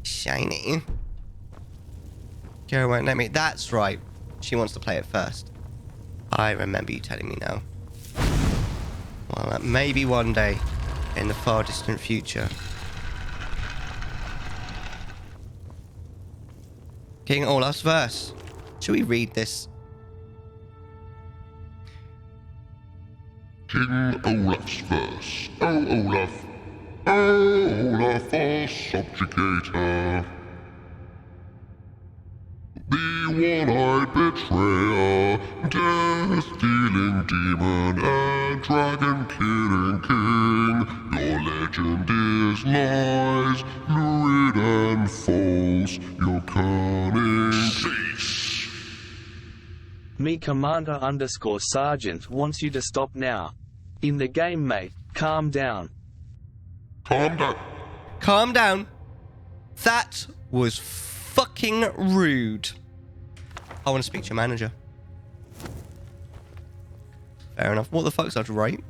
Shiny. Kira won't let me. That's right. She wants to play it first. I remember you telling me now. Well, maybe one day in the far distant future. King Olaf's verse. Should we read this? King Olaf's verse. Oh, Olaf. Oh, Olaf, our subjugator. The one-eyed betrayer, death-dealing demon and dragon-killing king. Your legend is lies, lurid and false. Your cunning cease. Me Commander _ Sergeant wants you to stop now. In the game, mate. Calm down. Calm down. Calm down. That was fucking rude. I want to speak to your manager. Fair enough. What the fuck's that, right?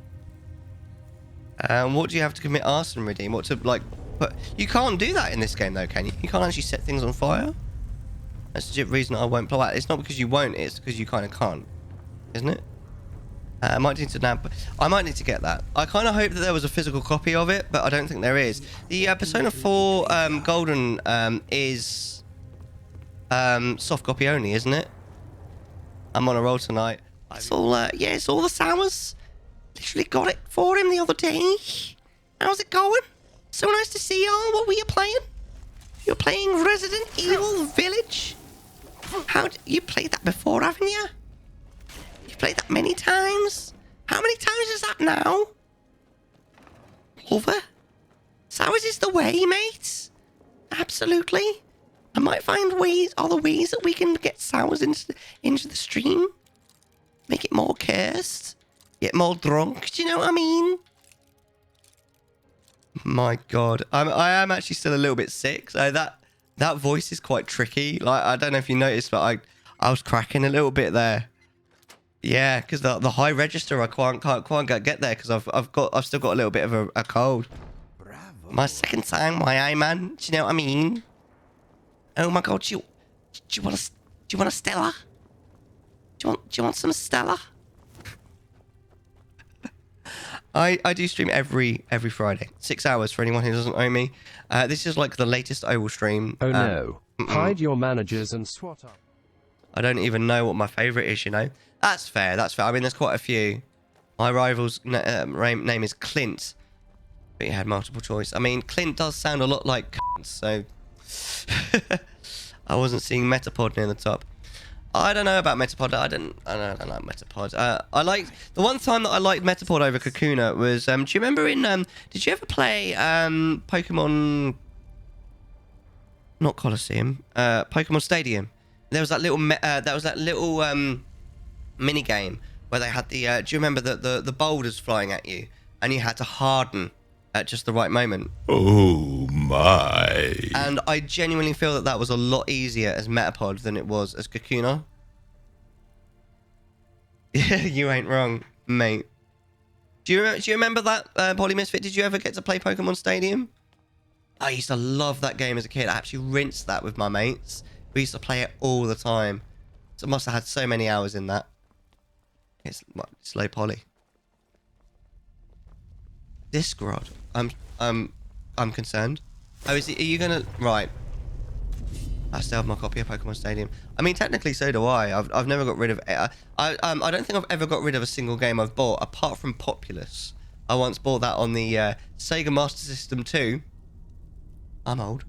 What do you have to commit arson redeem? What to, like, put... You can't do that in this game, though, can you? You can't actually set things on fire? That's the reason I won't play that. It's not because you won't, it's because you kind of can't. Isn't it? I might need to get that. I kind of hope that there was a physical copy of it, but I don't think there is. The Persona 4 Golden is soft copy only, isn't it? I'm on a roll tonight. It's all, yeah, it's all the sours. Literally got it for him the other day. How's it going? So nice to see y'all. What were you playing? You're playing Resident Evil Village? You played that before, haven't you? You've played that many times? How many times is that now? Over? Sours is the way, mate. Absolutely. I might find other ways that we can get sours into the stream. Make it more cursed. Get more drunk. Do you know what I mean? My God. I am actually still a little bit sick. So that voice is quite tricky. Like, I don't know if you noticed, but I was cracking a little bit there. Yeah, because the high register, I can't get there because I've still got a little bit of a cold. Bravo. My second time, my eye man. Do you know what I mean? Oh my God, do you want a Stella? Do you want some Stella? I do stream every Friday, 6 hours for anyone who doesn't know me. This is like the latest I will stream. Oh no! Hide your managers and SWAT up. I don't even know what my favourite is. You know, that's fair. That's fair. I mean, there's quite a few. My rival's name is Clint, but you had multiple choice. I mean, Clint does sound a lot like cunt, so I wasn't seeing Metapod near the top. I don't know about Metapod. I don't like Metapod. I liked the one time that I liked Metapod over Kakuna was. Do you remember in? Did you ever play Pokemon? Not Coliseum. Pokemon Stadium. There was that little. Mini game where they had the. Do you remember the boulders flying at you, and you had to harden at just the right moment? Oh my! And I genuinely feel that was a lot easier as Metapod than it was as Kakuna. You ain't wrong, mate. Do you remember that, Polymisfit? Did you ever get to play Pokemon Stadium? I used to love that game as a kid. I actually rinsed that with my mates. We used to play it all the time. So I must have had so many hours in that. It's low poly. Discrod. I'm concerned. Oh, are you gonna... Right. I still have my copy of Pokemon Stadium. I mean, technically, so do I. I've never got rid of it. I don't think I've ever got rid of a single game I've bought, apart from Populace. I once bought that on the Sega Master System 2. I'm old.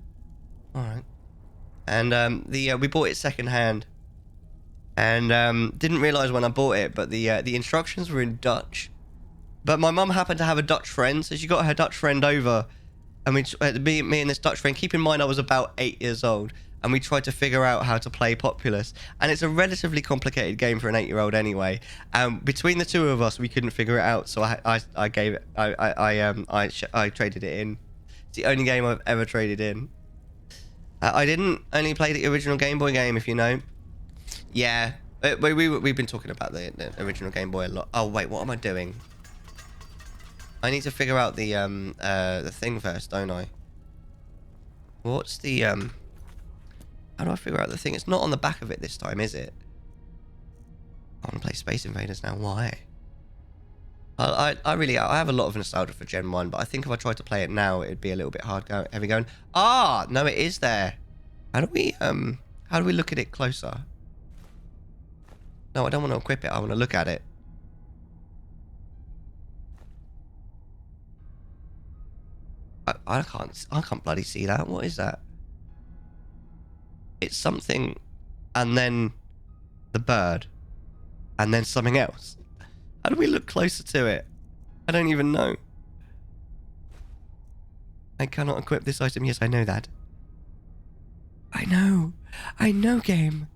Alright. And we bought it second-hand. And didn't realise when I bought it, but the instructions were in Dutch. But my mum happened to have a Dutch friend, so she got her Dutch friend over. And me and this Dutch friend, keep in mind I was about 8 years old. and we tried to figure out how to play Populace. And it's a relatively complicated game for an 8-year-old anyway. Between the two of us, we couldn't figure it out, so I gave it. I traded it in. It's the only game I've ever traded in. I didn't only play the original Game Boy game, if you know. Yeah, we've been talking about the original Game Boy a lot. Oh wait, what am I doing? I need to figure out the thing first, don't I? What's the how do I figure out the thing? It's not on the back of it this time, is it? I want to play Space Invaders now. Why? I have a lot of nostalgia for Gen 1, but I think if I tried to play it now, it'd be a little bit heavy going. Ah, no, it is there. How do we look at it closer? No, I don't want to equip it. I want to look at it. I can't bloody see that. What is that? It's something, and then the bird, and then something else. How do we look closer to it? I don't even know. I cannot equip this item. Yes, I know that. I know, game.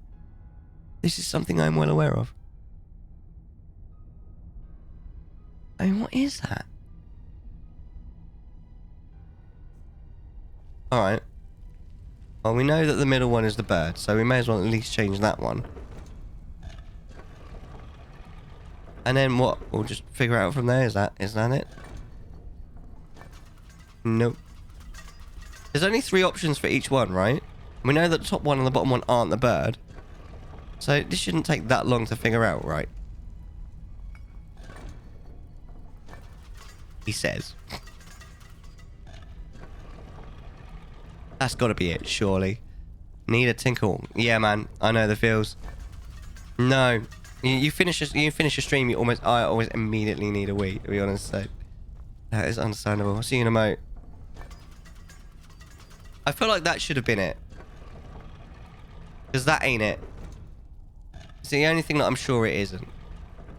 This is something I'm well aware of. I mean, what is that? Alright. Well, we know that the middle one is the bird, so we may as well at least change that one. And then what? We'll just figure out from there. Is that it? Nope. There's only 3 options for each one, right? We know that the top one and the bottom one aren't the bird. So this shouldn't take that long to figure out, right? He says. That's got to be it, surely. Need a tinkle. Yeah, man. I know the feels. No. You finish a stream, I always immediately need a wee, to be honest, so that is understandable. I'll see you in a moat. I feel like that should have been it. Because that ain't it. It's the only thing that I'm sure it isn't.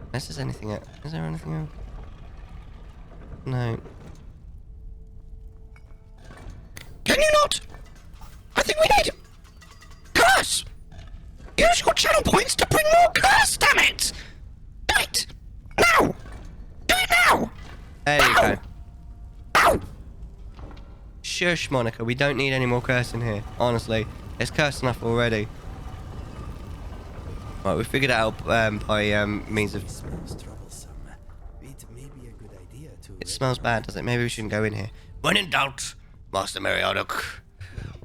Unless there's anything else. Is there anything else? No. Can you not? I think we need curse! Use your channel points to bring more curse, damn it! Do it! Now! Do it now! There you go. Ow! Shush, Monica. We don't need any more cursing here. Honestly. It's cursed enough already. Right, we figured it out by means of... It smells troublesome. It may be a good idea to... It smells bad, does it? Maybe we shouldn't go in here. When in doubt, Master Meriadoc,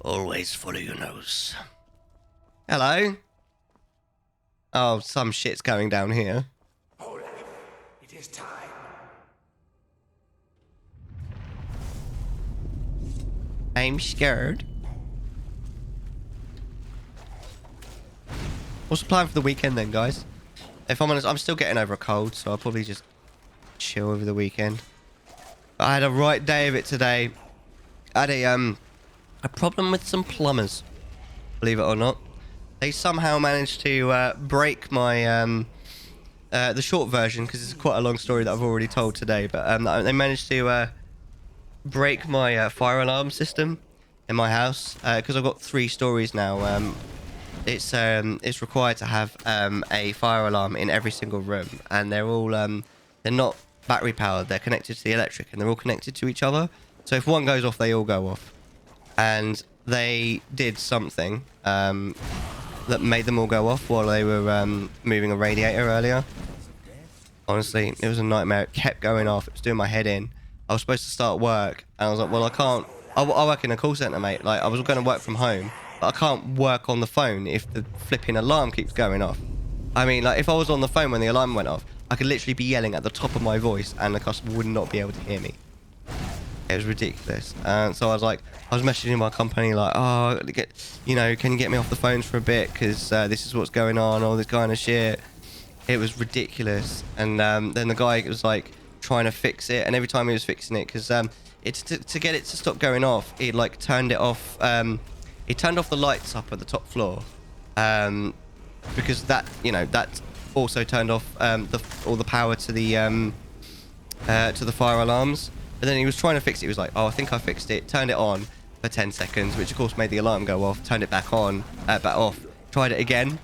always follow your nose. Hello? Oh, some shit's going down here. Olaf, it is time. I'm scared. What's the plan for the weekend then, guys? If I'm honest, I'm still getting over a cold, so I'll probably just chill over the weekend. I had a right day of it today. I had a problem with some plumbers, believe it or not. They somehow managed to break my the short version, because it's quite a long story that I've already told today. But they managed to break my fire alarm system in my house, because I've got 3 stories now. It's required to have a fire alarm in every single room, and they're all they're not battery powered. They're connected to the electric, and they're all connected to each other. So if one goes off, they all go off. And they did something that made them all go off while they were moving a radiator earlier. Honestly, it was a nightmare. It kept going off. It was doing my head in. I was supposed to start work, and I was like, well, I can't. I work in a call center, mate. Like, I was going to work from home, but I can't work on the phone if the flipping alarm keeps going off. I mean, like, if I was on the phone when the alarm went off, I could literally be yelling at the top of my voice, and the customer would not be able to hear me. It was ridiculous. So I was messaging my company like, oh, can you get me off the phones for a bit, because this is what's going on, all this kind of shit. It was ridiculous. And then the guy was like trying to fix it, and every time he was fixing it, because to get it to stop going off, he like turned it off. He turned off the lights up at the top floor, because that also turned off all the power to the fire alarms. But then he was trying to fix it. He was like, oh, I think I fixed it. Turned it on. for 10 seconds, which of course made the alarm go off. Turned it back on, back off. Tried it again.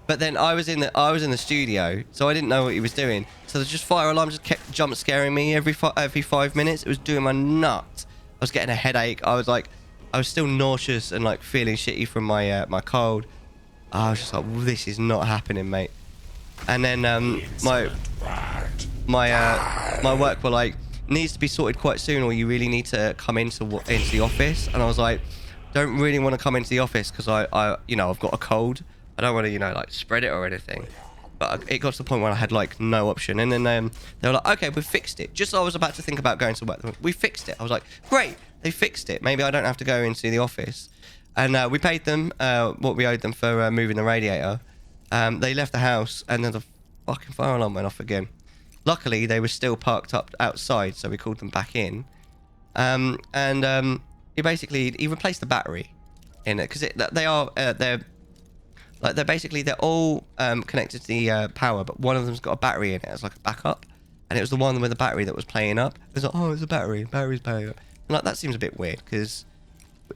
But then I was in the studio, so I didn't know what he was doing. So just fire alarm just kept jump scaring me every 5 minutes. It was doing my nuts. I was getting a headache. I was still nauseous and like feeling shitty from my my cold. I was just like, well, this is not happening, mate. And then my work were like, needs to be sorted quite soon, or you really need to come into the office. And I was like, don't really want to come into the office because I you know, I've got a cold. I don't want to, you know, like spread it or anything. But it got to the point where I had like no option. And then they were like, okay, we fixed it. Just as I was about to think about going to work, we fixed it. I was like, great, they fixed it. Maybe I don't have to go into the office. And we paid them what we owed them for moving the radiator. They left the house and then the fucking fire alarm went off again. Luckily, they were still parked up outside, so we called them back in. He replaced the battery in it because they're all connected to the power, but one of them's got a battery in it as like a backup, and it was the one with the battery that was playing up. It was like, oh, it's a battery's playing up. And like, that seems a bit weird because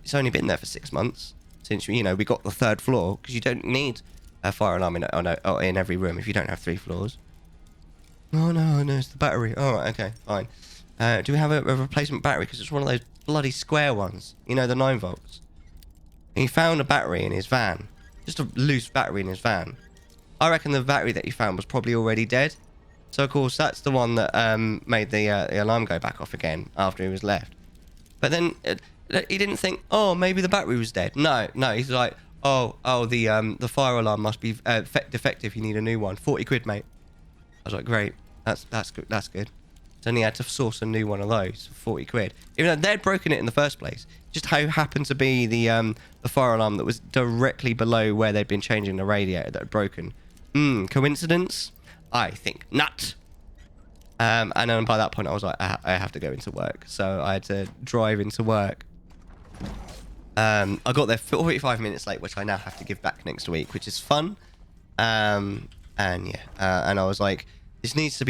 it's only been there for 6 months since, you know, we got the 3rd floor, because you don't need a fire alarm in every room if you don't have 3 floors. Oh no, it's the battery. All right, okay, fine. Do we have a replacement battery? Because it's one of those bloody square ones, you know, the 9 volts. And he found a battery in his van. Just a loose battery in his van. I reckon the battery that he found was probably already dead. So, of course, that's the one that made the alarm go back off again after he was left. But then he didn't think, oh, maybe the battery was dead. No, he's like, the fire alarm must be defective. You need a new one. 40 quid, mate. I was like, great. That's good. That's good. So then he had to source a new one of those for 40 quid. Even though they'd broken it in the first place. Just how happened to be the fire alarm that was directly below where they'd been changing the radiator that had broken. Coincidence? I think not. And then by that point, I was like, I have to go into work. So I had to drive into work. I got there 45 minutes late, which I now have to give back next week, which is fun. And I was like, this needs to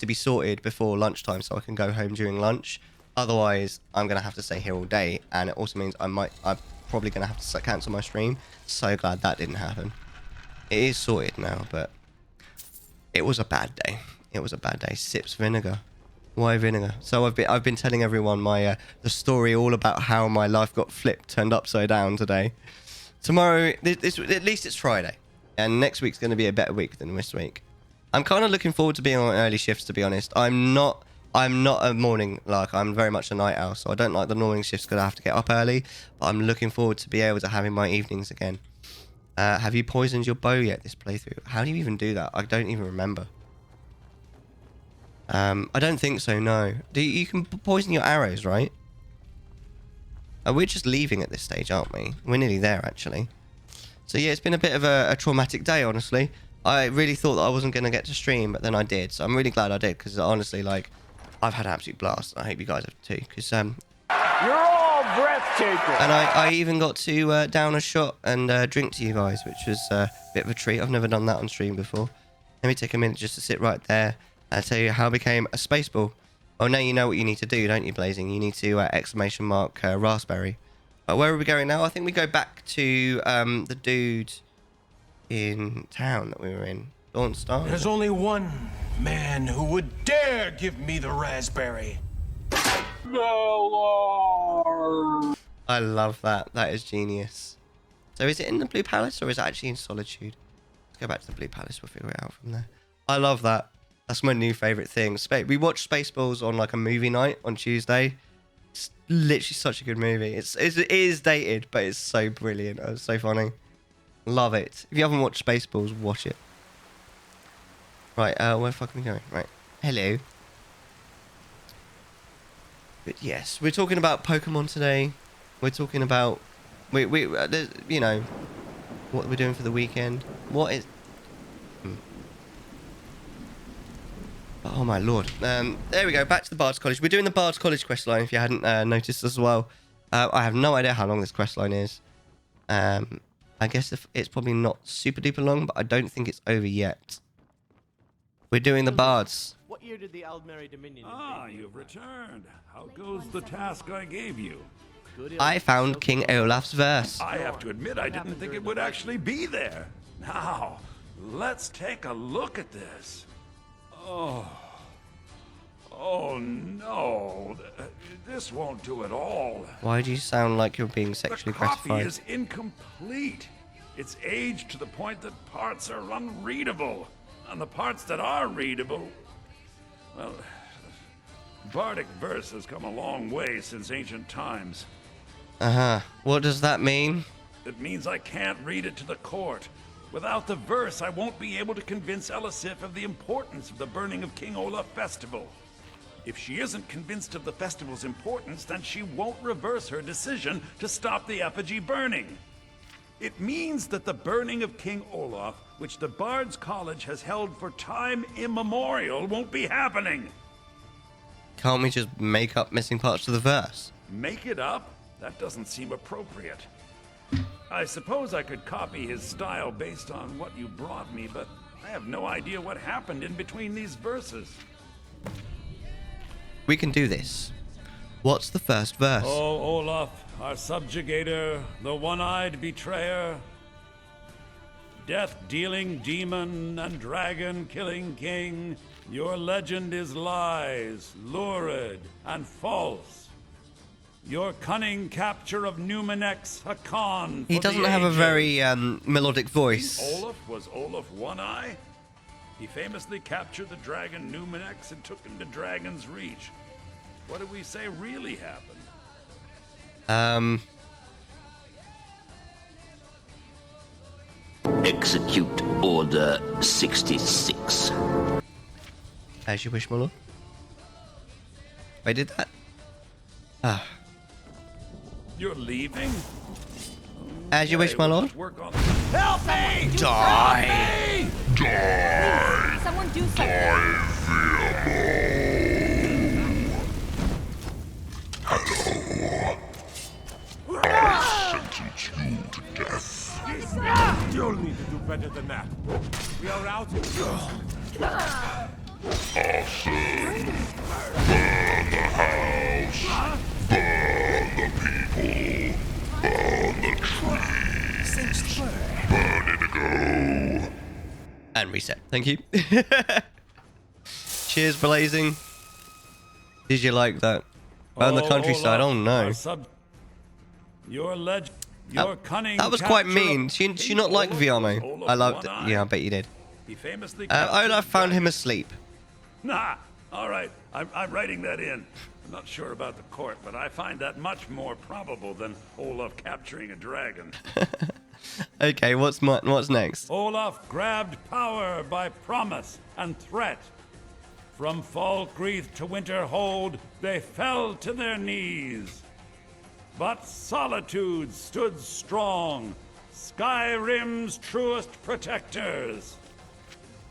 be sorted before lunchtime so I can go home during lunch. Otherwise, I'm gonna have to stay here all day, and it also means I'm probably gonna have to cancel my stream. So glad that didn't happen. It is sorted now, but it was a bad day. It was a bad day. Sips vinegar. Why vinegar? So I've been telling everyone my the story all about how my life got turned upside down today. Tomorrow, at least it's Friday, and next week's going to be a better week than this week. I'm kind of looking forward to being on early shifts, to be honest. I'm not a morning lark. I'm very much a night owl, so I don't like the morning shifts because I have to get up early. But I'm looking forward to be able to having my evenings again. Have you poisoned your bow yet this playthrough? How do you even do that? I don't even remember. I don't think so, no. You can poison your arrows, right? We're just leaving at this stage, aren't we? We're nearly there, actually. So yeah, it's been a bit of a traumatic day, honestly. I really thought that I wasn't going to get to stream, but then I did. So I'm really glad I did, because honestly, like, I've had an absolute blast. I hope you guys have too, because you're all breathtaking. And I even got to down a shot and drink to you guys, which was a bit of a treat. I've never done that on stream before. Let me take a minute just to sit right there and tell you how I became a space ball. Oh, now you know what you need to do, don't you, Blazing? You need to exclamation mark raspberry. Where are we going now? I think we go back to the dude in town that we were in. Dawn Star. There's only one man who would dare give me the raspberry. Mellar. I love that. That is genius. So is it in the Blue Palace or is it actually in Solitude? Let's go back to the Blue Palace. We'll figure it out from there. I love that. That's my new favourite thing. We watched Spaceballs on like a movie night on Tuesday. It's literally such a good movie. It is dated, but it's so brilliant. It's so funny. Love it. If you haven't watched Spaceballs, watch it. Right, where the fuck are we going? Right. Hello. But yes, we're talking about Pokemon today. We're talking about you know, what we're doing for the weekend. What is Oh my lord. There we go, back to the Bard's College. We're doing the Bard's College questline, if you hadn't noticed as well. I have no idea how long this questline is. I guess it's probably not super duper long, but I don't think it's over yet. We're doing the Bards. What year did the Aldmeri Dominion you've returned. How goes the task I gave you? I found King Olaf's verse. I have to admit, I didn't think it would actually be there. Now, let's take a look at this. Oh no, this won't do at all. Why do you sound like you're being sexually The copy gratified? is incomplete. It's aged to the point that parts are unreadable. And the parts that are readable, well, Bardic verse has come a long way since ancient times. What does that mean? It means I can't read it to the court. Without the verse, I won't be able to convince Elisif of the importance of the burning of King Olaf festival. If she isn't convinced of the festival's importance, then she won't reverse her decision to stop the effigy burning. It means that the burning of King Olaf, which the Bard's College has held for time immemorial, won't be happening. Can't we just make up missing parts of the verse? Make it up? That doesn't seem appropriate. I suppose I could copy his style based on what you brought me, but I have no idea what happened in between these verses. We can do this. What's the first verse? Oh, Olaf, our subjugator, the one-eyed betrayer, death-dealing demon and dragon-killing king, your legend is lies, lurid, and false. Your cunning capture of Numenex, a con for He doesn't the have a ages. very melodic voice. Olaf was Olaf One-Eye? He famously captured the dragon Numenex and took him to Dragon's Reach. What do we say really happened? Execute Order 66. As you wish, my lord. I did that. Ah. You're leaving? As you wish, my lord. Work on Help me! Die! Die! Someone do something. Hello. I sentence you to death. You'll need to do better than that. We are out. Arson. Burn the house. Burn the people. Burn the trees. Burn Inigo. And reset. Thank you. Cheers, Blazing. Did you like that? Burn the countryside. Oh no. Your legend. Your cunning That was quite capture mean. of She not like Viamo. Olaf I loved it. One-Eye. Yeah, I bet you did. He famously Olaf found him asleep. Nah, all right. I'm writing that in. I'm not sure about the court, but I find that much more probable than Olaf capturing a dragon. Okay, what's next? Olaf grabbed power by promise and threat. From Falkreath to Winterhold, they fell to their knees. But Solitude stood strong, Skyrim's truest protectors.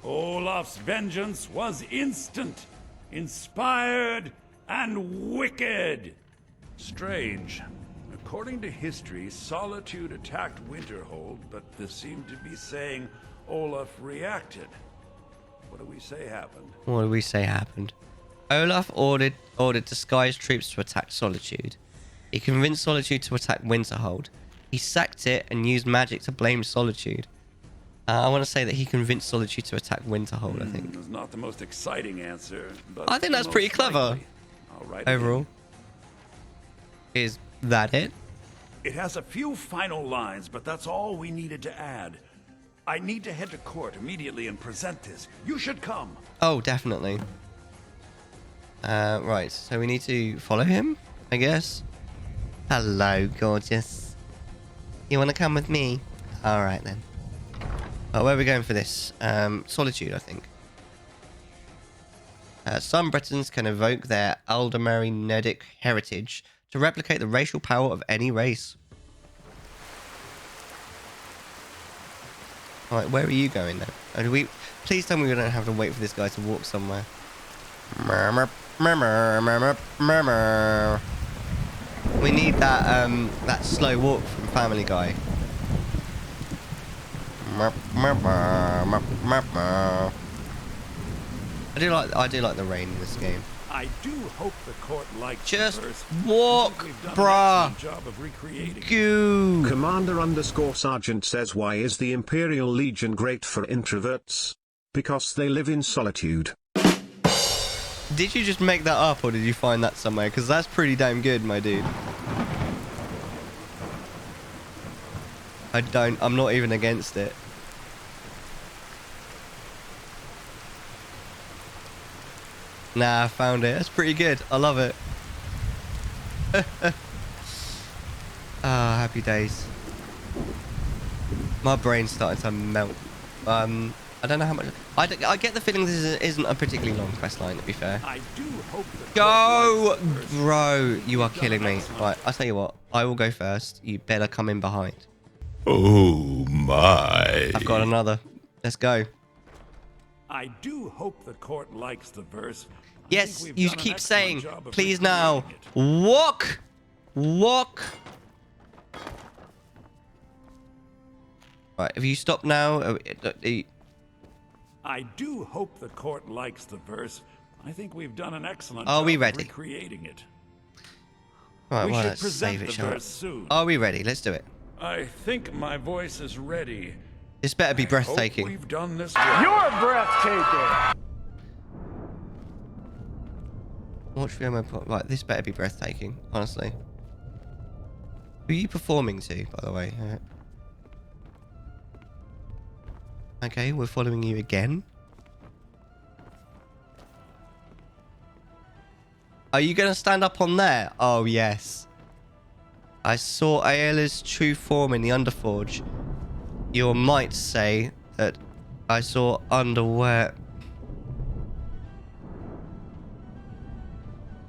Olaf's vengeance was instant, inspired, and wicked. Strange. According to history, Solitude attacked Winterhold, but this seemed to be saying Olaf reacted. What do we say happened? What do we say happened? Olaf ordered disguised troops to attack Solitude. He convinced Solitude to attack Winterhold. He sacked it and used magic to blame Solitude. I want to say that he convinced Solitude to attack Winterhold, I think. It's not the most exciting answer, but I think that's pretty clever. Overall. Is that it? It has a few final lines, but that's all we needed to add. I need to head to court immediately and present this. You should come. Oh, definitely. Right, so we need to follow him, I guess. Hello, gorgeous. You want to come with me? Alright then. Oh, where are we going for this? Solitude, I think. Some Britons can evoke their Aldemary Nedic heritage to replicate the racial power of any race. Alright, where are you going then? Oh, do we... Please tell me we don't have to wait for this guy to walk somewhere. Murmur, murmur, murmur, murmur. We need that slow walk from Family Guy. I do like the rain in this game. I do hope the court likes Just the verse. walk, We've done an bruh. excellent job of recreating it. Goo. Commander_Sergeant says, why is the Imperial Legion great for introverts? Because they live in solitude. Did you just make that up, or did you find that somewhere? Because that's pretty damn good, my dude. I'm not even against it. Nah, I found it. That's pretty good. I love it. Ah, happy days. My brain's starting to melt. I don't know how much. I get the feeling this isn't a particularly long quest line, to be fair. I do hope Go! Bro, you are killing me. Right, I'll tell you what. I will go first. You better come in behind. Oh my. I've got another. Let's go. I do hope the court likes the verse. Yes, you keep saying, please now. Walk! Walk! Right, have you stopped now? I do hope the court likes the verse. I think we've done an excellent Are job we of ready? recreating it. Right, We well, should let's present save it, the shall we? verse soon. Are we ready? Let's do it. I think my voice is ready. This better be Hope breathtaking. we've done this well. You're breathtaking! Watch video mode. Right, this better be breathtaking, honestly. Who are you performing to, by the way? Okay, we're following you again. Are you going to stand up on there? Oh, yes. I saw Ayla's true form in the Underforge. You might say that I saw underwear.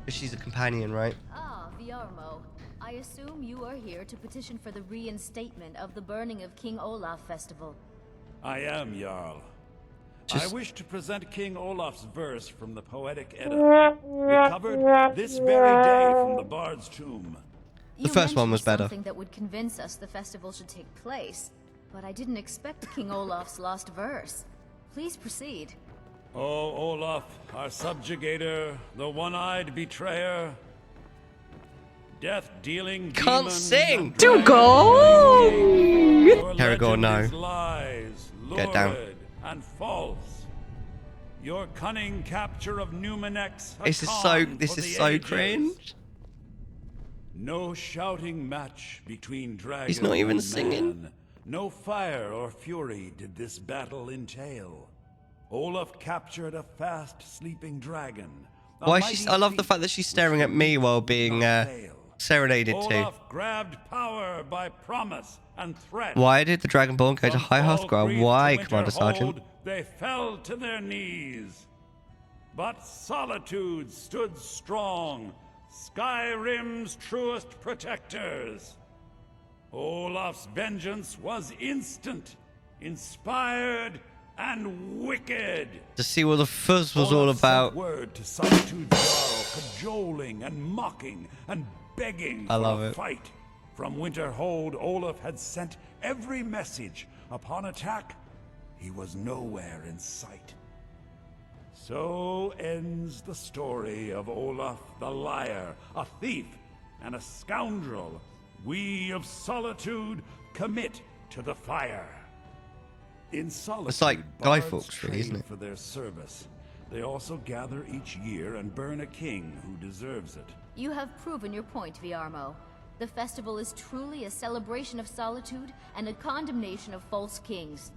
She's a companion, right? Ah, Viarmo. I assume you are here to petition for the reinstatement of the burning of King Olaf Festival. I am, Jarl. I wish to present King Olaf's verse from the Poetic Edda, recovered this very day from the Bard's tomb. The first one was better. Something that would convince us the festival should take place, but I didn't expect King Olaf's lost verse. Please proceed. O Olaf, our subjugator, the one-eyed betrayer, death-dealing Can't demon sing! To go! Caragor, no. Lies, Get down. lurid and false. Your cunning capture of Numenex. This is so cringe. No shouting match between dragon He's not even and singing. man. No fire or fury did this battle entail. Olaf captured a fast-sleeping dragon. Why is she? I love the fact that she's staring at me while being serenaded to. Olaf grabbed power by promise and threat. Why did the Dragonborn go to High Hearthgrove? Why, Commander Sergeant? They fell to their knees. But Solitude stood strong, Skyrim's truest protectors. Olaf's vengeance was instant, inspired, and wicked. To see what the fuzz was all about. Word to Solitude's Jarl, cajoling and mocking and begging I love for a it. fight. From Winterhold, Olaf had sent every message. Upon attack, he was nowhere in sight. So ends the story of Olaf the liar, a thief and a scoundrel. We of Solitude commit to the fire. In Solitude, It's like Guy bards Fawkes, really, train isn't it? for their service. They also gather each year and burn a king who deserves it. You have proven your point, Viarmo. The festival is truly a celebration of solitude and a condemnation of false kings.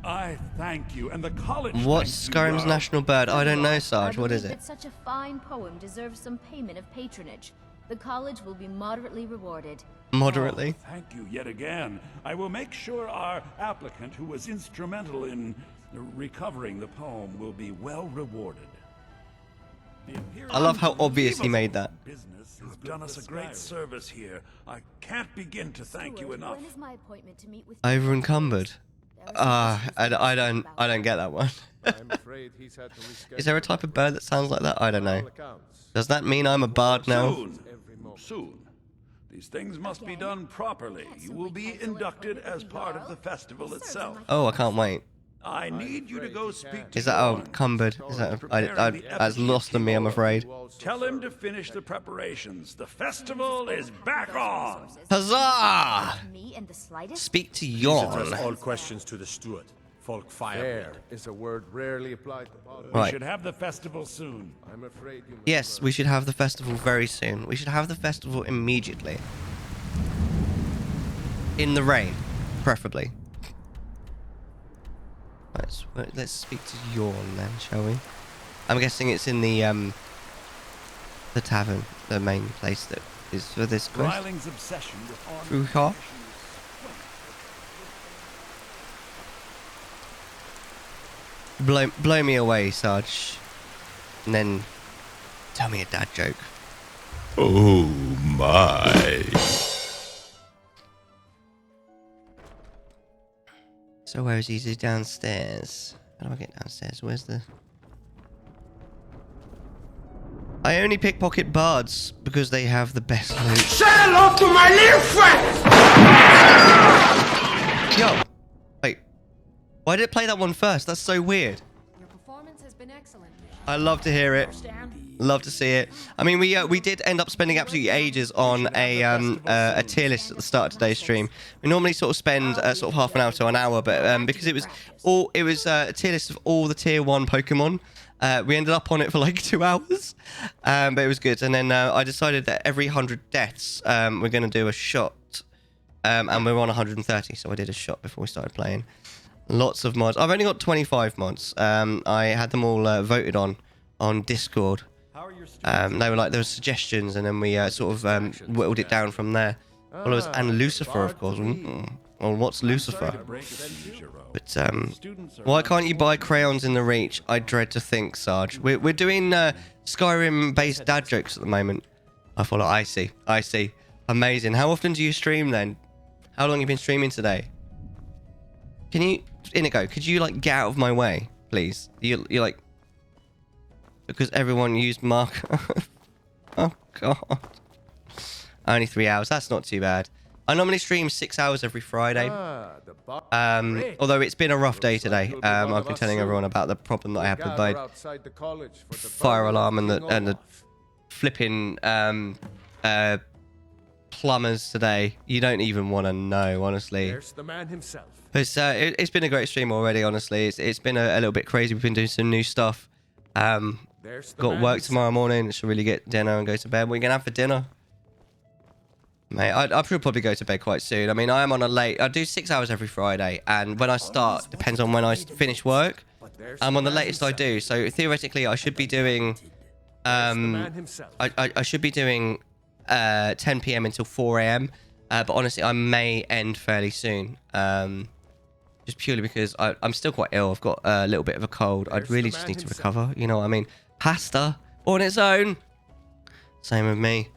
I thank you, and the college. What's thanks you, Skyrim's Jarl. national bird? I don't know, Sarge. I What is believe it? that such a fine poem deserves some payment of patronage. The college will be moderately rewarded. Moderately. Oh, thank you yet again. I will make sure our applicant, who was instrumental in recovering the poem, will be well rewarded. I love how obvious he made that. Business has done us a great service here. I can't begin to thank you enough. When is my appointment to meet with Over encumbered. I don't get that one. Is there a type of bird that sounds like that? I don't know. Does that mean I'm a bard now? Soon. These things must be done properly. You will be inducted as part of the festival itself. Oh, I can't wait. I need you to go speak to Is that Dorn. cumbered? Is that that's lost on me, I'm afraid. Tell him to finish the preparations. The festival is back on. Huzzah! Me in the slightest? Speak to Please Yorn. address all questions to the steward. Folk fire is a word rarely applied to politics. We should have the festival soon. I'm afraid you must Yes, we should have the festival very soon. We should have the festival immediately. In the rain, preferably. Let's speak to Yorn then, shall we? I'm guessing it's in the tavern, the main place that is for this quest. Ryling's obsession with Overhaul. Blow me away, Sarge. And then tell me a dad joke. Oh my. So where is he? Is he downstairs? How do I get downstairs? Where's the... I only pickpocket bards because they have the best loot. Say hello to my little friend! Yo! Wait. Why did it play that one first? That's so weird. Your performance has been excellent. I love to hear it. Love to see it. I mean, we did end up spending absolutely ages on a tier list at the start of today's stream. We normally sort of spend sort of half an hour to an hour, but because it was a tier list of all the tier 1 Pokemon, we ended up on it for like 2 hours, but it was good. And then I decided that every 100 deaths, we're going to do a shot, and we're on 130, so I did a shot before we started playing. Lots of mods. I've only got 25 mods. I had them all voted on Discord. They were like, there were suggestions, and then we sort of whittled it down from there. Followers and Lucifer, of course. Well, what's Lucifer? But why can't you buy crayons in the Reach? I dread to think, Sarge. We're doing Skyrim-based dad jokes at the moment. I follow. I see. Amazing. How often do you stream then? How long have you been streaming today? Can you, Inigo? Could you like get out of my way, please? You're like. Because everyone used Mark. Oh, God. Only 3 hours. That's not too bad. I normally stream 6 hours every Friday. Although it's been a rough day today. I've been telling everyone about the problem that I had with my fire alarm and the flipping plumbers today. You don't even want to know, honestly. There's the man himself. It's been a great stream already, honestly. It's been a little bit crazy. We've been doing some new stuff. Got work tomorrow morning. Should really get dinner and go to bed. What are you gonna have for dinner? Mate, I should probably go to bed quite soon. I mean, I am on a late... I do 6 hours every Friday, and when I start, depends on when I finish work. I'm on the latest I do, so theoretically, I should be doing... I should be doing 10 PM until 4 AM, but honestly, I may end fairly soon. Just purely because I'm still quite ill. I've got a little bit of a cold. I really just need to recover. You know what I mean? Pasta on its own. Same with me.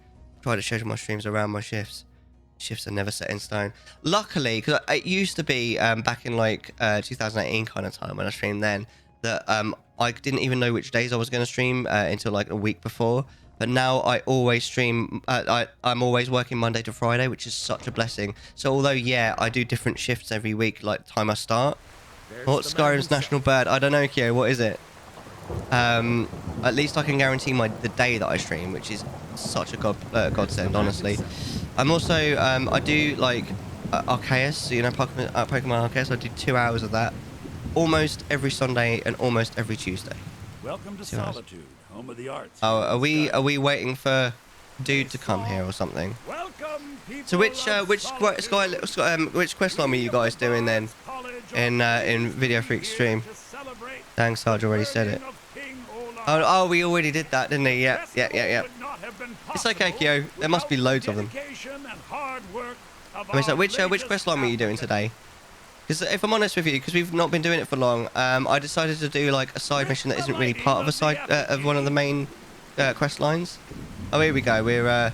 Try to schedule my streams around my shifts. Shifts are never set in stone. Luckily, because it used to be back in like 2018 kind of time when I streamed then, that I didn't even know which days I was going to stream until like a week before. But now I always stream, I'm always working Monday to Friday, which is such a blessing. So although, yeah, I do different shifts every week, like time I start. What's Skyrim's national bird? I don't know, Kyo, what is it? At least I can guarantee the day that I stream, which is such a godsend, honestly. I'm also, I do like Arceus, you know, Pokemon Arceus. I do 2 hours of that almost every Sunday and almost every Tuesday. Welcome to Solitude, home of the arts. Oh, are we waiting for dude to come here or something? Welcome, so which quest line were you guys doing then in Video Freak stream? Dang, Sarge already said it. Oh, we already did that, didn't he? Yeah. It's okay, Kyo. There must be loads of them. I mean, so which quest line were you doing today? Because if I'm honest with you, because we've not been doing it for long, I decided to do like a side mission that isn't really part of a side of one of the main quest lines. Oh, here we go. We're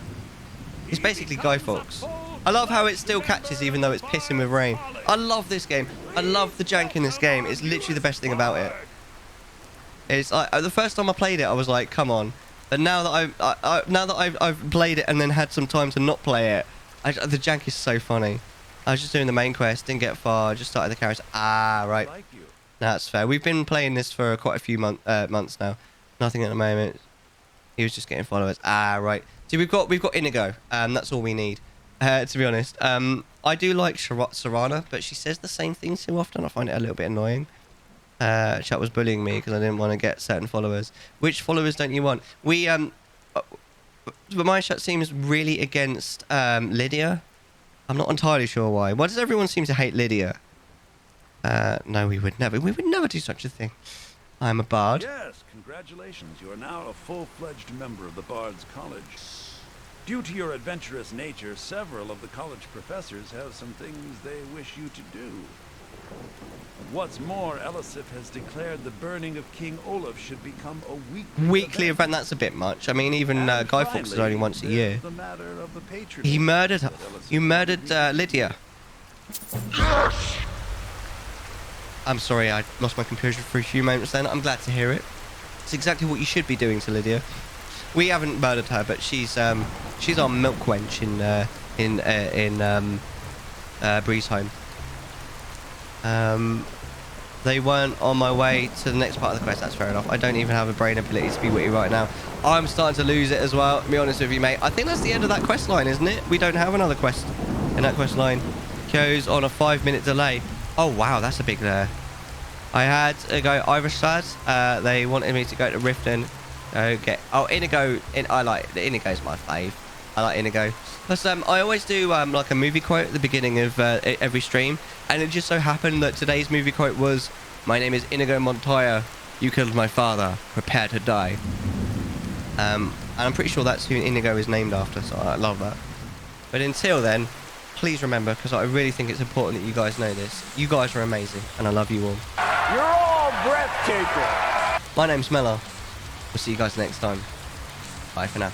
it's basically Guy Fawkes. I love how it still catches even though it's pissing with rain. I love this game. I love the jank in this game. It's literally the best thing about it. It's the first time I played it, I was like, come on. But now that I've played it and then had some time to not play it, the jank is so funny. I was just doing the main quest, didn't get far, just started the character. Ah, right. That's fair. We've been playing this for quite a few months now. Nothing at the moment. He was just getting followers. Ah, right. See, we've got Inigo. That's all we need. To be honest, I do like Serana, but she says the same thing too often. I find it a little bit annoying. Chat was bullying me because I didn't want to get certain followers. Which followers don't you want? But my chat seems really against Lydia. I'm not entirely sure why. Why does everyone seem to hate Lydia? No, we would never do such a thing. I'm a bard. Yes, congratulations. You are now a full-fledged member of the Bard's College. Due to your adventurous nature, several of the college professors have some things they wish you to do. What's more, Elisif has declared the burning of King Olaf should become a weekly event. That's a bit much. I mean, even Guy Fawkes is only once a year. He murdered her. You murdered Lydia. I'm sorry, I lost my composure for a few moments then. I'm glad to hear it. It's exactly what you should be doing to Lydia. We haven't murdered her, but she's our milk wench in Breeze Home. They weren't on my way to the next part of the quest. That's fair enough. I don't even have a brain ability to be witty right now. I'm starting to lose it as well, to be honest with you, mate. I think that's the end of that quest line, isn't it? We don't have another quest in that quest line. Goes on a 5-minute delay. Oh, wow, that's a big I had to go Iverstad. They wanted me to go to Riften. Inigo. Inigo's my fave. I like Inigo. Plus, I always do like a movie quote at the beginning of every stream, and it just so happened that today's movie quote was, "My name is Inigo Montoya. You killed my father. Prepare to die." And I'm pretty sure that's who Inigo is named after, so I love that. But until then, please remember, because I really think it's important that you guys know this. You guys are amazing, and I love you all. You're all breathtaking. My name's Mellar. We'll see you guys next time. Bye for now.